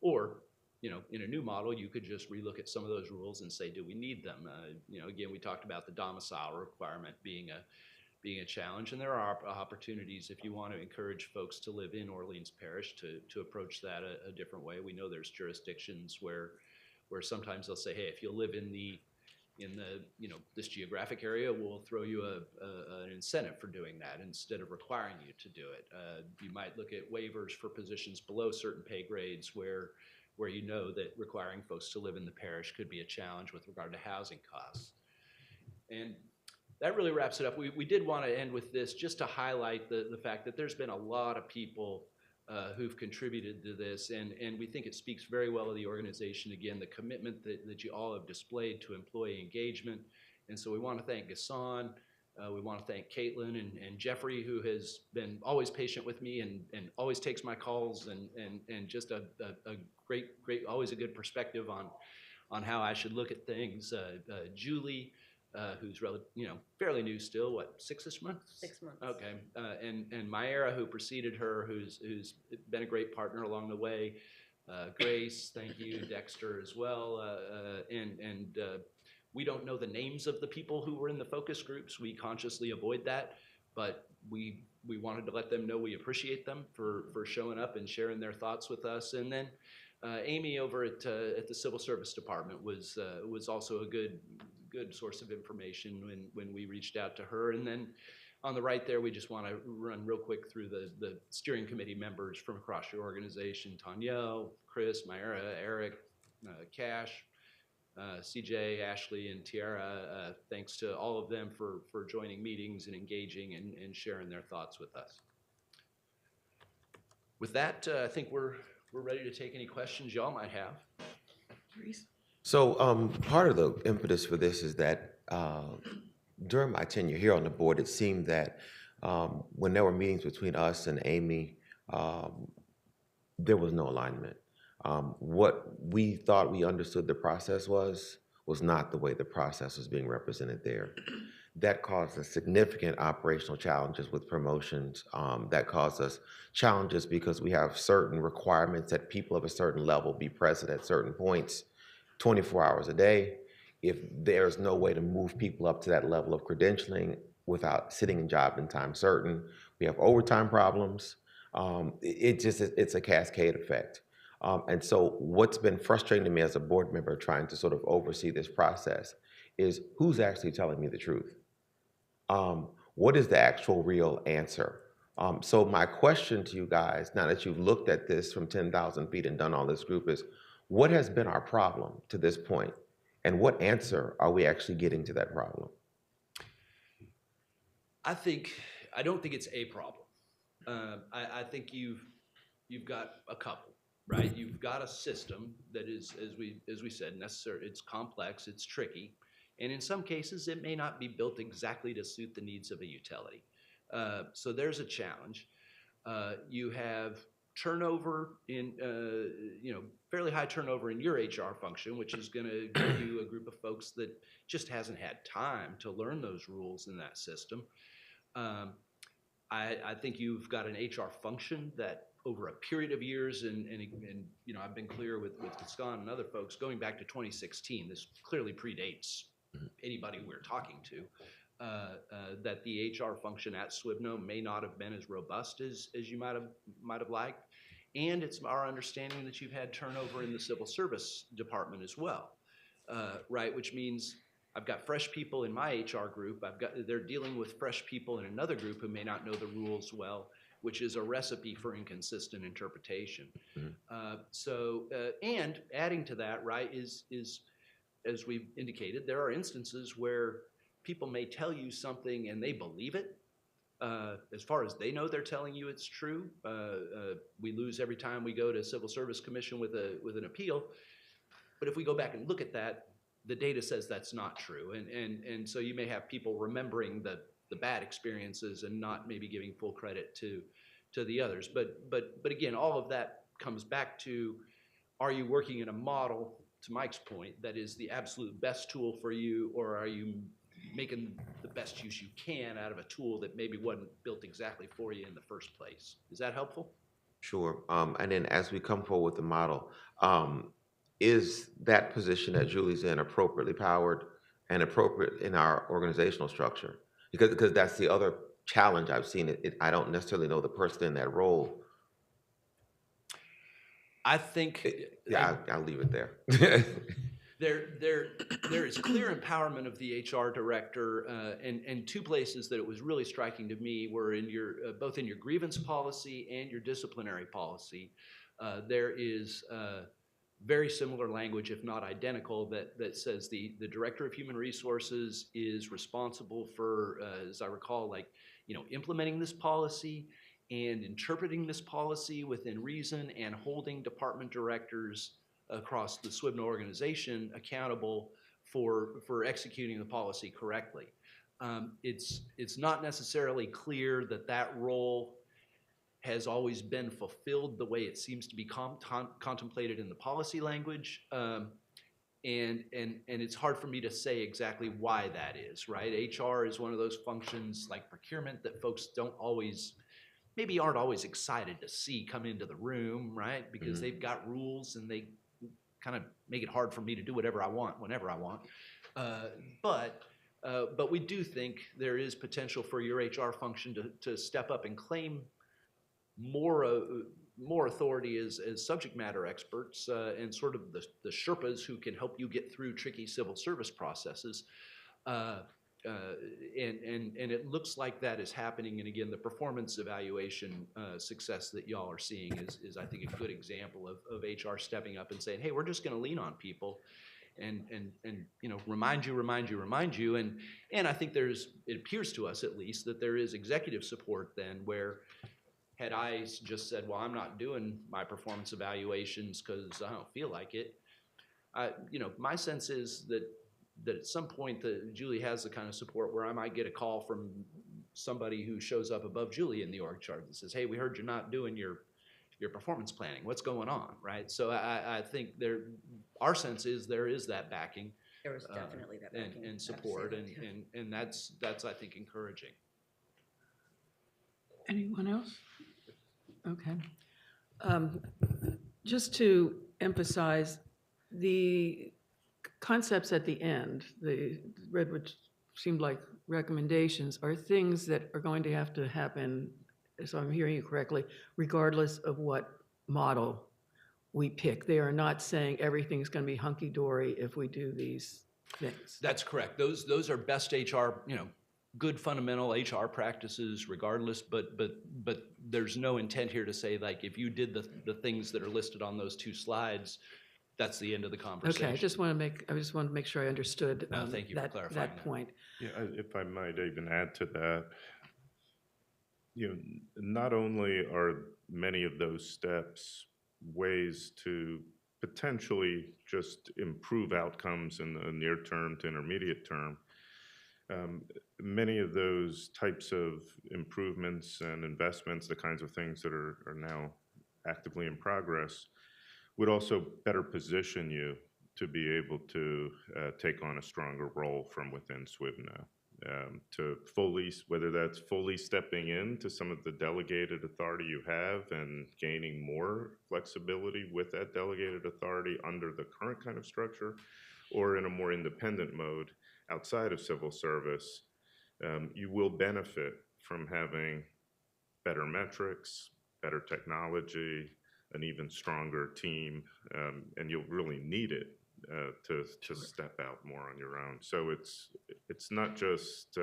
Or, in a new model, you could just relook at some of those rules and say, do we need them? Again, we talked about the domicile requirement being a challenge, and there are opportunities if you want to encourage folks to live in Orleans Parish to approach that a different way. We know there's jurisdictions where sometimes they'll say, hey, if you live in this geographic area, we'll throw you an incentive for doing that instead of requiring you to do it. You might look at waivers for positions below certain pay grades where you know that requiring folks to live in the parish could be a challenge with regard to housing costs. And that really wraps it up. We did want to end with this just to highlight the fact that there's been a lot of people who've contributed to this, and we think it speaks very well of the organization. Again, the commitment that you all have displayed to employee engagement. And so we want to thank Ghassan, we want to thank Caitlin and Jeffrey, who has been always patient with me and always takes my calls and just a great, always a good perspective on how I should look at things. Julie, who's fairly new still, what, 6-ish months? 6 months. Okay, and Myra, who preceded her, who's been a great partner along the way. Grace, thank you, Dexter as well, and we don't know the names of the people who were in the focus groups. We consciously avoid that, but we wanted to let them know we appreciate them for showing up and sharing their thoughts with us. And then Amy over at the Civil Service Department was also a good source of information when we reached out to her. And then on the right there, we just want to run real quick through the steering committee members from across your organization: Tanyelle, Chris, Myra, Eric, Cash, CJ, Ashley, and Tiara. Thanks to all of them for joining meetings and engaging and sharing their thoughts with us. With that, I think we're ready to take any questions y'all might have. So part of the impetus for this is that during my tenure here on the board, it seemed that when there were meetings between us and Amy, there was no alignment. What we thought we understood the process was not the way the process was being represented there. That caused us significant operational challenges with promotions. That caused us challenges because we have certain requirements that people of a certain level be present at certain points 24 hours a day. If there's no way to move people up to that level of credentialing without sitting in job in time certain, we have overtime problems. It's a cascade effect. And so what's been frustrating to me as a board member trying to sort of oversee this process is who's actually telling me the truth? What is the actual real answer? So my question to you guys, now that you've looked at this from 10,000 feet and done all this group, is what has been our problem to this point? And what answer are we actually getting to that problem? I don't think it's a problem. I think you've got a couple, right? You've got a system that is, as we said, necessary. It's complex, it's tricky, and in some cases, it may not be built exactly to suit the needs of a utility. So there's a challenge. You have turnover in, fairly high turnover in your HR function, which is going to give you a group of folks that just hasn't had time to learn those rules in that system. I think you've got an HR function that over a period of years, and I've been clear with Ghassan and other folks, going back to 2016, this clearly predates anybody we're talking to, that the HR function at SWBNO may not have been as robust as you might have liked. And it's our understanding that you've had turnover in the Civil Service Department as well, right? Which means I've got fresh people in my HR group. They're dealing with fresh people in another group who may not know the rules well. which is a recipe for inconsistent interpretation. Mhm. And adding to that, right, is as we've indicated, there are instances where people may tell you something and they believe it. As far as they know, they're telling you it's true. We lose every time we go to Civil Service Commission with an appeal. But if we go back and look at that, the data says that's not true. And so you may have people remembering the bad experiences and not maybe giving full credit to the others. But again, all of that comes back to, are you working in a model, to Mike's point, that is the absolute best tool for you, or are you making the best use you can out of a tool that maybe wasn't built exactly for you in the first place? Is that helpful? Sure. And then as we come forward with the model, is that position that Julie's in appropriately powered and appropriate in our organizational structure? Because that's the other challenge I've seen. I don't necessarily know the person in that role. I think Yeah, I'll leave it there. there is clear empowerment of the HR director, and two places that it was really striking to me were in your both in your grievance policy and your disciplinary policy. There is very similar language, if not identical, that says the director of human resources is responsible for, as I recall, like, implementing this policy and interpreting this policy within reason, and holding department directors across the SWBNA organization accountable for executing the policy correctly. It's not necessarily clear that role has always been fulfilled the way it seems to be contemplated in the policy language. And it's hard for me to say exactly why that is, right? HR is one of those functions like procurement that folks maybe aren't always excited to see come into the room, right? Because they've got rules and they kind of make it hard for me to do whatever I want, whenever I want. But we do think there is potential for your HR function to step up and claim more authority as subject matter experts, and sort of the Sherpas who can help you get through tricky civil service processes. And it looks like that is happening. And again, the performance evaluation success that y'all are seeing is I think a good example of HR stepping up and saying, hey, we're just going to lean on people and remind you. And I think it appears to us at least that there is executive support then, where had I just said, well, I'm not doing my performance evaluations because I don't feel like it, my sense is that at some point Julie has the kind of support where I might get a call from somebody who shows up above Julie in the org chart that says, hey, we heard you're not doing your performance planning. What's going on, right? So I think our sense is there is that backing. There was definitely that backing. And I've support, seen it, too. and that's I think encouraging. Anyone else? Okay. Just to emphasize, the concepts at the end, the Redwood seemed like recommendations, are things that are going to have to happen, so I'm hearing you correctly, regardless of what model we pick. They are not saying everything's going to be hunky-dory if we do these things. That's correct. Those are best HR, good fundamental HR practices regardless, but there's no intent here to say, like, if you did the things that are listed on those two slides, that's the end of the conversation. Okay, I just want to make sure I understood No, thank you for clarifying that that. point. Yeah, if I might even add to that, not only are many of those steps ways to potentially just improve outcomes in the near term to intermediate term, many of those types of improvements and investments, the kinds of things that are now actively in progress, would also better position you to be able to take on a stronger role from within SWBNA. To fully, whether that's fully stepping into some of the delegated authority you have and gaining more flexibility with that delegated authority under the current kind of structure, or in a more independent mode outside of civil service, you will benefit from having better metrics, better technology, an even stronger team, and you'll really need it to step out more on your own. So it's not just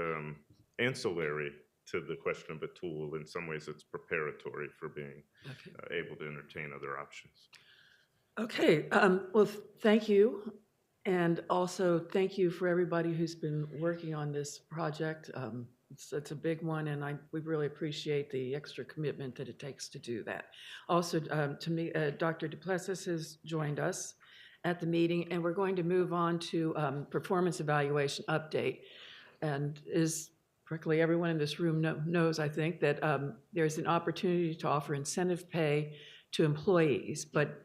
ancillary to the question of a tool. In some ways, it's preparatory for being able to entertain other options. Okay, well, thank you. And also, thank you for everybody who's been working on this project. It's a big one, and we really appreciate the extra commitment that it takes to do that. Also, to me, Dr. Duplessis has joined us at the meeting, and we're going to move on to performance evaluation update. And practically everyone in this room knows, I think, that there's an opportunity to offer incentive pay to employees, but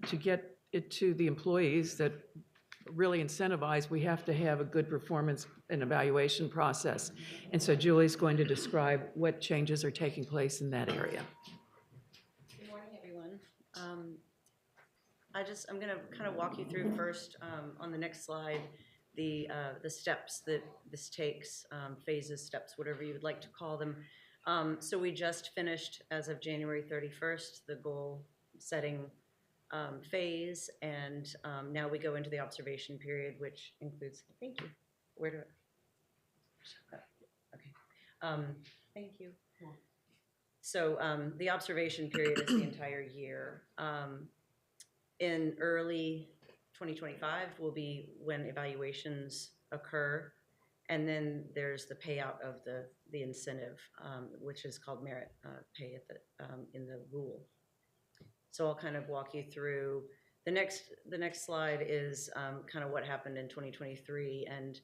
to get it to the employees that really incentivize, we have to have a good performance and evaluation process. And so Julie's going to describe what changes are taking place in that area. Good morning, everyone. I'm going to kind of walk you through first on the next slide the steps that this takes, phases, steps, whatever you would like to call them. So we just finished, as of January 31st, the goal setting phase, and now we go into the observation period, which includes, thank you, okay, thank you. So the observation period is the entire year. In early 2025 will be when evaluations occur, and then there's the payout of the incentive, which is called merit pay in the rule. So I'll kind of walk you through. The next slide is kind of what happened in 2023 and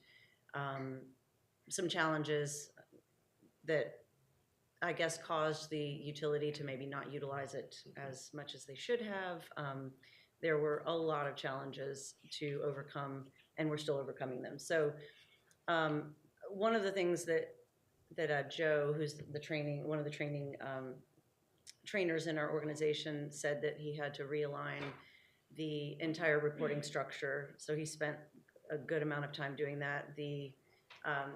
some challenges that I guess caused the utility to maybe not utilize it as much as they should have. There were a lot of challenges to overcome, and we're still overcoming them. So one of the things that Joe, who's one of the trainers in our organization, said that he had to realign the entire reporting structure. So he spent a good amount of time doing that. The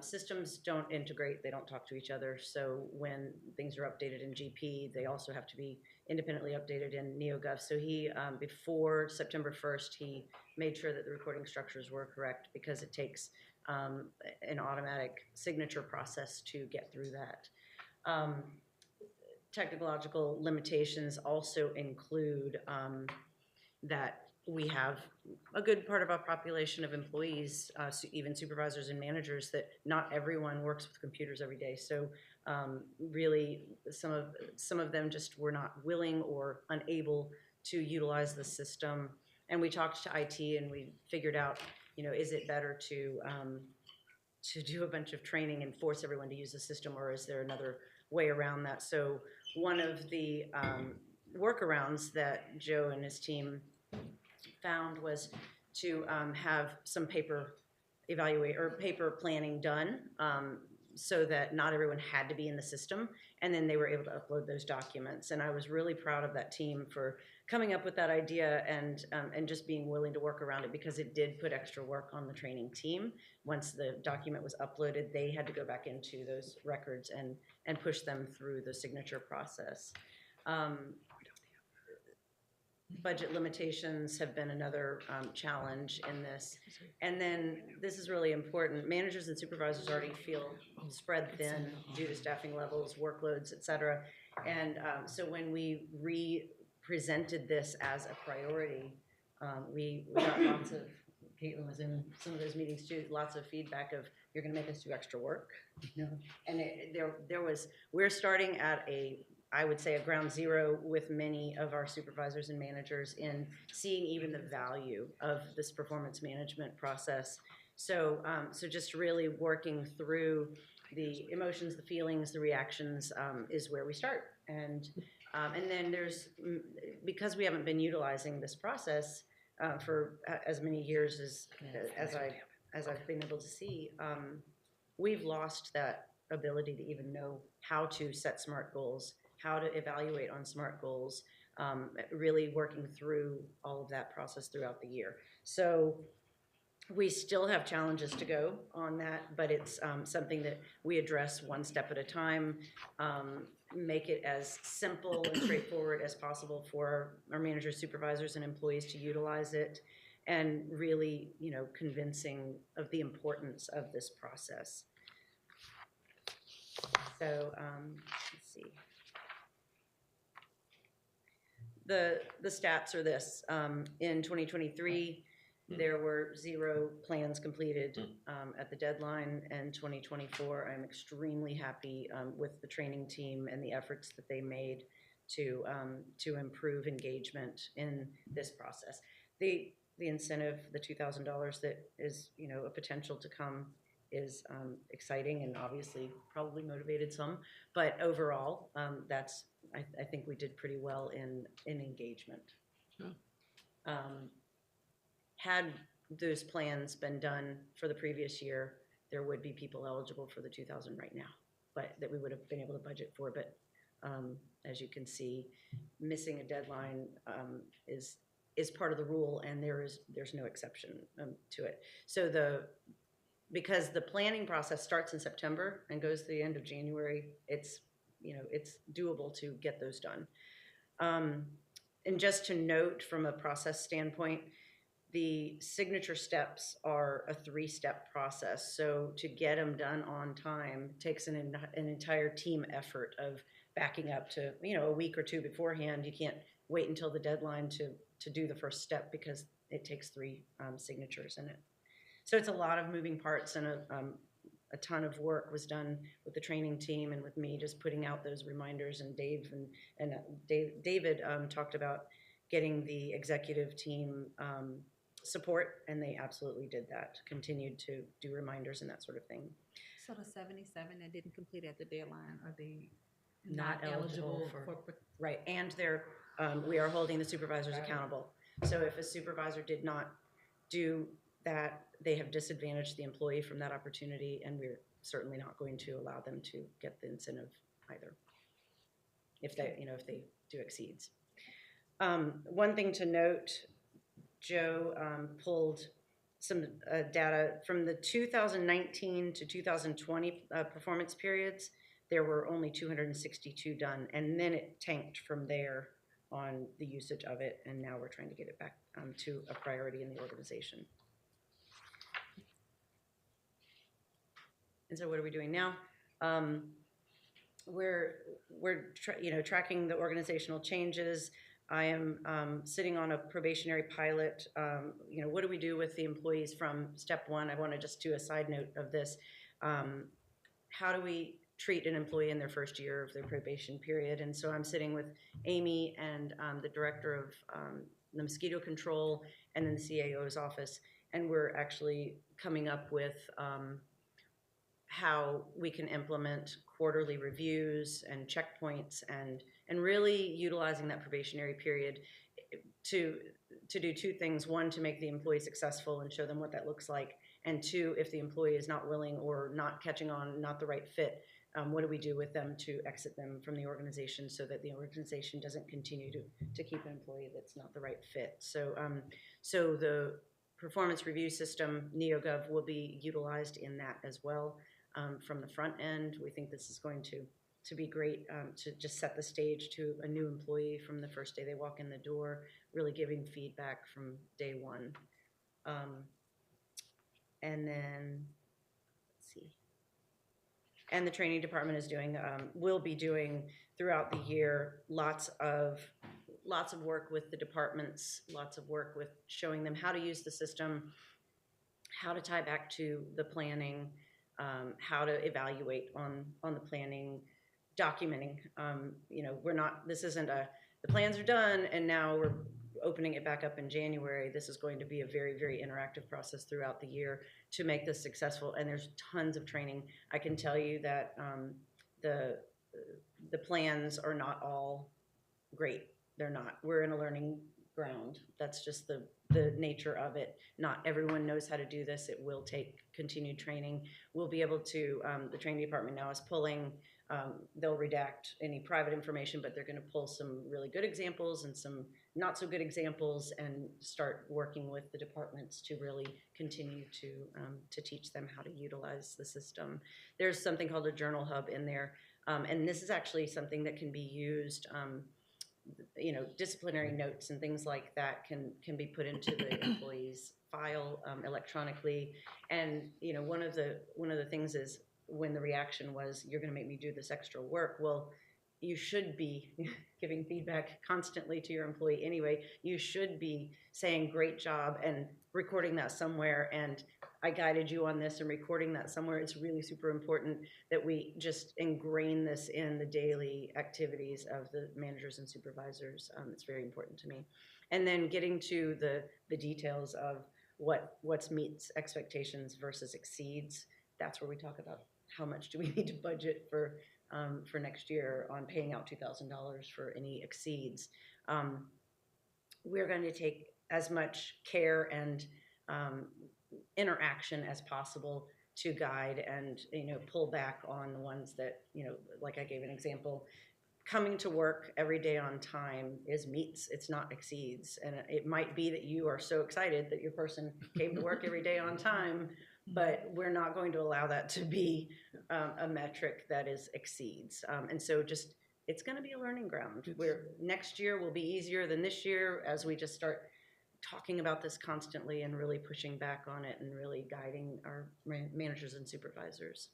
systems don't integrate, they don't talk to each other. So when things are updated in GP, they also have to be independently updated in NeoGov. So he, before September 1st, he made sure that the reporting structures were correct, because it takes an automatic signature process to get through that. Technological limitations also include that we have a good part of our population of employees, even supervisors and managers, that not everyone works with computers every day. So really, some of them just were not willing or unable to utilize the system. And we talked to IT, and we figured out, is it better to do a bunch of training and force everyone to use the system, or is there another way around that? So one of the workarounds that Joe and his team found was to have some paper planning done, so that not everyone had to be in the system, and then they were able to upload those documents. And I was really proud of that team for coming up with that idea and just being willing to work around it, because it did put extra work on the training team. Once the document was uploaded, they had to go back into those records and push them through the signature process. Budget limitations have been another challenge in this. And then this is really important. Managers and supervisors already feel spread thin due to staffing levels, workloads, et cetera. And so when we presented this as a priority, we got lots of, Caitlin was in some of those meetings too, lots of feedback of, you're gonna make us do extra work. And we're starting at I would say a ground zero with many of our supervisors and managers in seeing even the value of this performance management process. So, just really working through the emotions, the feelings, the reactions is where we start. And then because we haven't been utilizing this process for as many years as I've been able to see, we've lost that ability to even know how to set SMART goals, how to evaluate on SMART goals, really working through all of that process throughout the year. So we still have challenges to go on that, but it's something that we address one step at a time, make it as simple and straightforward as possible for our managers, supervisors, and employees to utilize it, and really, convincing of the importance of this process. So, let's see. The stats are this, in 2023, there were 0 plans completed at the deadline, and 2024, I'm extremely happy with the training team and the efforts that they made to improve engagement in this process. The incentive, the $2,000 that is, you know, a potential to come is exciting and obviously probably motivated some, but overall, I think we did pretty well in engagement. Had those plans been done for the previous year, there would be people eligible for the 2,000 right now, but that we would have been able to budget for. But as you can see, missing a deadline is part of the rule, and there's no exception to it. So because the planning process starts in September and goes to the end of January, it's doable to get those done. And just to note from a process standpoint, the signature steps are a 3-step process. So to get them done on time takes an entire team effort of backing up to, a week or 2 beforehand. You can't wait until the deadline to do the first step because it takes 3 signatures in it. So it's a lot of moving parts, and a ton of work was done with the training team and with me just putting out those reminders. And David talked about getting the executive team support, and they absolutely did that. Continued to do reminders and that sort of thing. So the 77 that didn't complete at the deadline, are they Not not eligible eligible for- for? Right, and we are holding the supervisors accountable. So if a supervisor did not do that, they have disadvantaged the employee from that opportunity, and we're certainly not going to allow them to get the incentive either, if they do exceeds. One thing to note, Joe pulled some data from the 2019 to 2020 performance periods. There were only 262 done, and then it tanked from there on the usage of it, and now we're trying to get it back to a priority in the organization. And so what are we doing now? We're tracking the organizational changes. I am sitting on a probationary pilot. What do we do with the employees from step 1? I want to just do a side note of this. How do we treat an employee in their first year of their probation period? And so I'm sitting with Amy and the director of the mosquito control and then the CAO's office, and we're actually coming up with how we can implement quarterly reviews and checkpoints and really utilizing that probationary period to do 2 things. 1, to make the employee successful and show them what that looks like. And 2, if the employee is not willing or not catching on, not the right fit, what do we do with them to exit them from the organization so that the organization doesn't continue to keep an employee that's not the right fit. So the performance review system, NeoGov, will be utilized in that as well. From the front end, we think this is going to be great to just set the stage to a new employee from the first day they walk in the door, really giving feedback from day 1. And then, let's see. And the training department is will be doing throughout the year lots of work with the departments, lots of work with showing them how to use the system, how to tie back to the planning, how to evaluate on the planning, documenting. This isn't the plans are done and now we're opening it back up in January. This is going to be a very, very interactive process throughout the year to make this successful. And there's tons of training. I can tell you that the plans are not all great. They're not. We're in a learning ground. That's just the nature of it. Not everyone knows how to do this. It will take continued training. We'll be able to, the training department now is pulling, they'll redact any private information, but they're going to pull some really good examples and some not so good examples and start working with the departments to really continue to teach them how to utilize the system. There's something called a journal hub in there, and this is actually something that can be used. Disciplinary notes and things like that can be put into the employee's file electronically. And one of the things is when the reaction was, you're gonna make me do this extra work. Well, you should be giving feedback constantly to your employee anyway. You should be saying, great job, and recording that somewhere, and I guided you on this and recording that somewhere. It's really super important that we just ingrain this in the daily activities of the managers and supervisors. It's very important to me. And then getting to the details of what's meets expectations versus exceeds. That's where we talk about how much do we need to budget for next year on paying out $2,000 for any exceeds. We're going to take as much care and interaction as possible to guide and, pull back on the ones that, like I gave an example, coming to work every day on time is meets, it's not exceeds. And it might be that you are so excited that your person came to work every day on time, but we're not going to allow that to be a metric that is exceeds. And so just, it's going to be a learning ground. Next year will be easier than this year as we just start talking about this constantly and really pushing back on it and really guiding our managers and supervisors.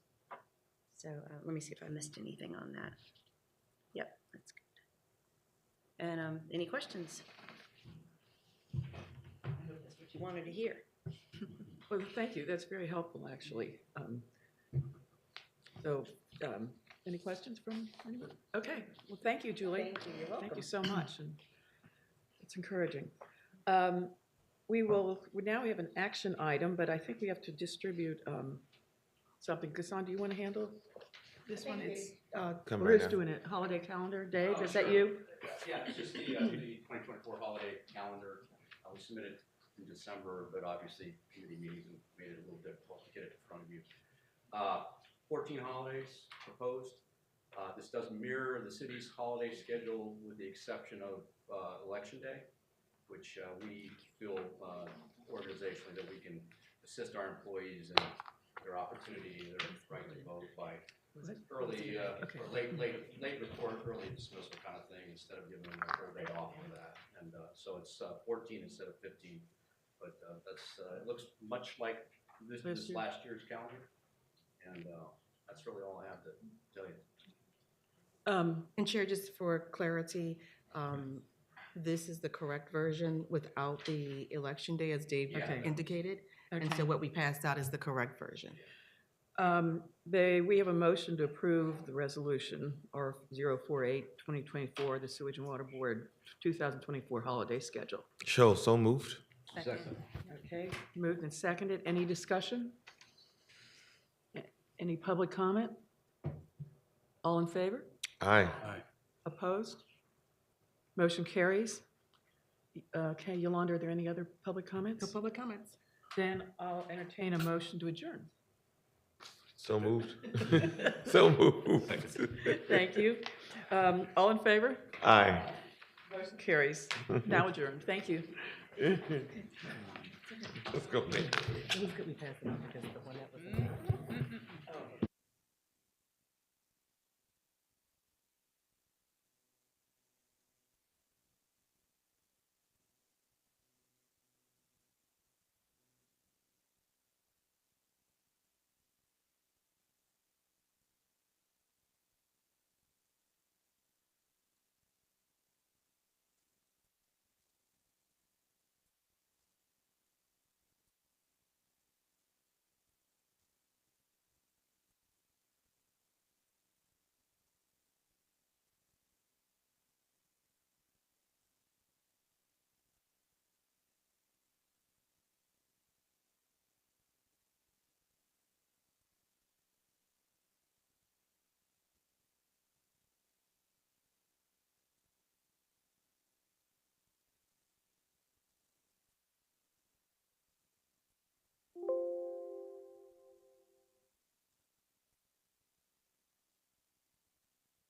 So let me see if I missed anything on that. Yep, that's good. And any questions? I hope that's what you wanted to hear. Well, thank you. That's very helpful, actually. Any questions from anybody? Okay. Well, thank you, Julie. Thank you. You're welcome. Thank you so much. And it's encouraging. We now have an action item, but I think we have to distribute something. Ghassan, do you want to handle this one? It's Come Bruce right now. doing it. Holiday calendar. Dave, is that you? Yeah, it's just the 2024 holiday calendar. We submitted in December, but obviously committee meetings made it a little difficult to get it in front of you. 14 holidays proposed. This does mirror the city's holiday schedule with the exception of Election Day, which we feel organizationally that we can assist our employees in their opportunity, their right to vote by early, or late report, early dismissal kind of thing, instead of giving them a whole day off for that. And so it's 14 instead of 15. But it looks much like this last year's calendar. And that's really all I have to tell you. And Chair, just for clarity, this is the correct version without the election day, as Dave indicated. And so what we passed out is the correct version. We have a motion to approve the resolution, or 048-2024, the Sewage and Water Board 2024 holiday schedule. So moved. Okay, moved and seconded. Any discussion? Any public comment? All in favor? Aye. Opposed? Motion carries. Okay, Yolanda, are there any other public comments? No public comments. Then I'll entertain a motion to adjourn. So moved. So moved. Thank you. All in favor? Aye. Motion carries. Now adjourned. Thank you. Let's go, man. It was good we passed it out because the one that was.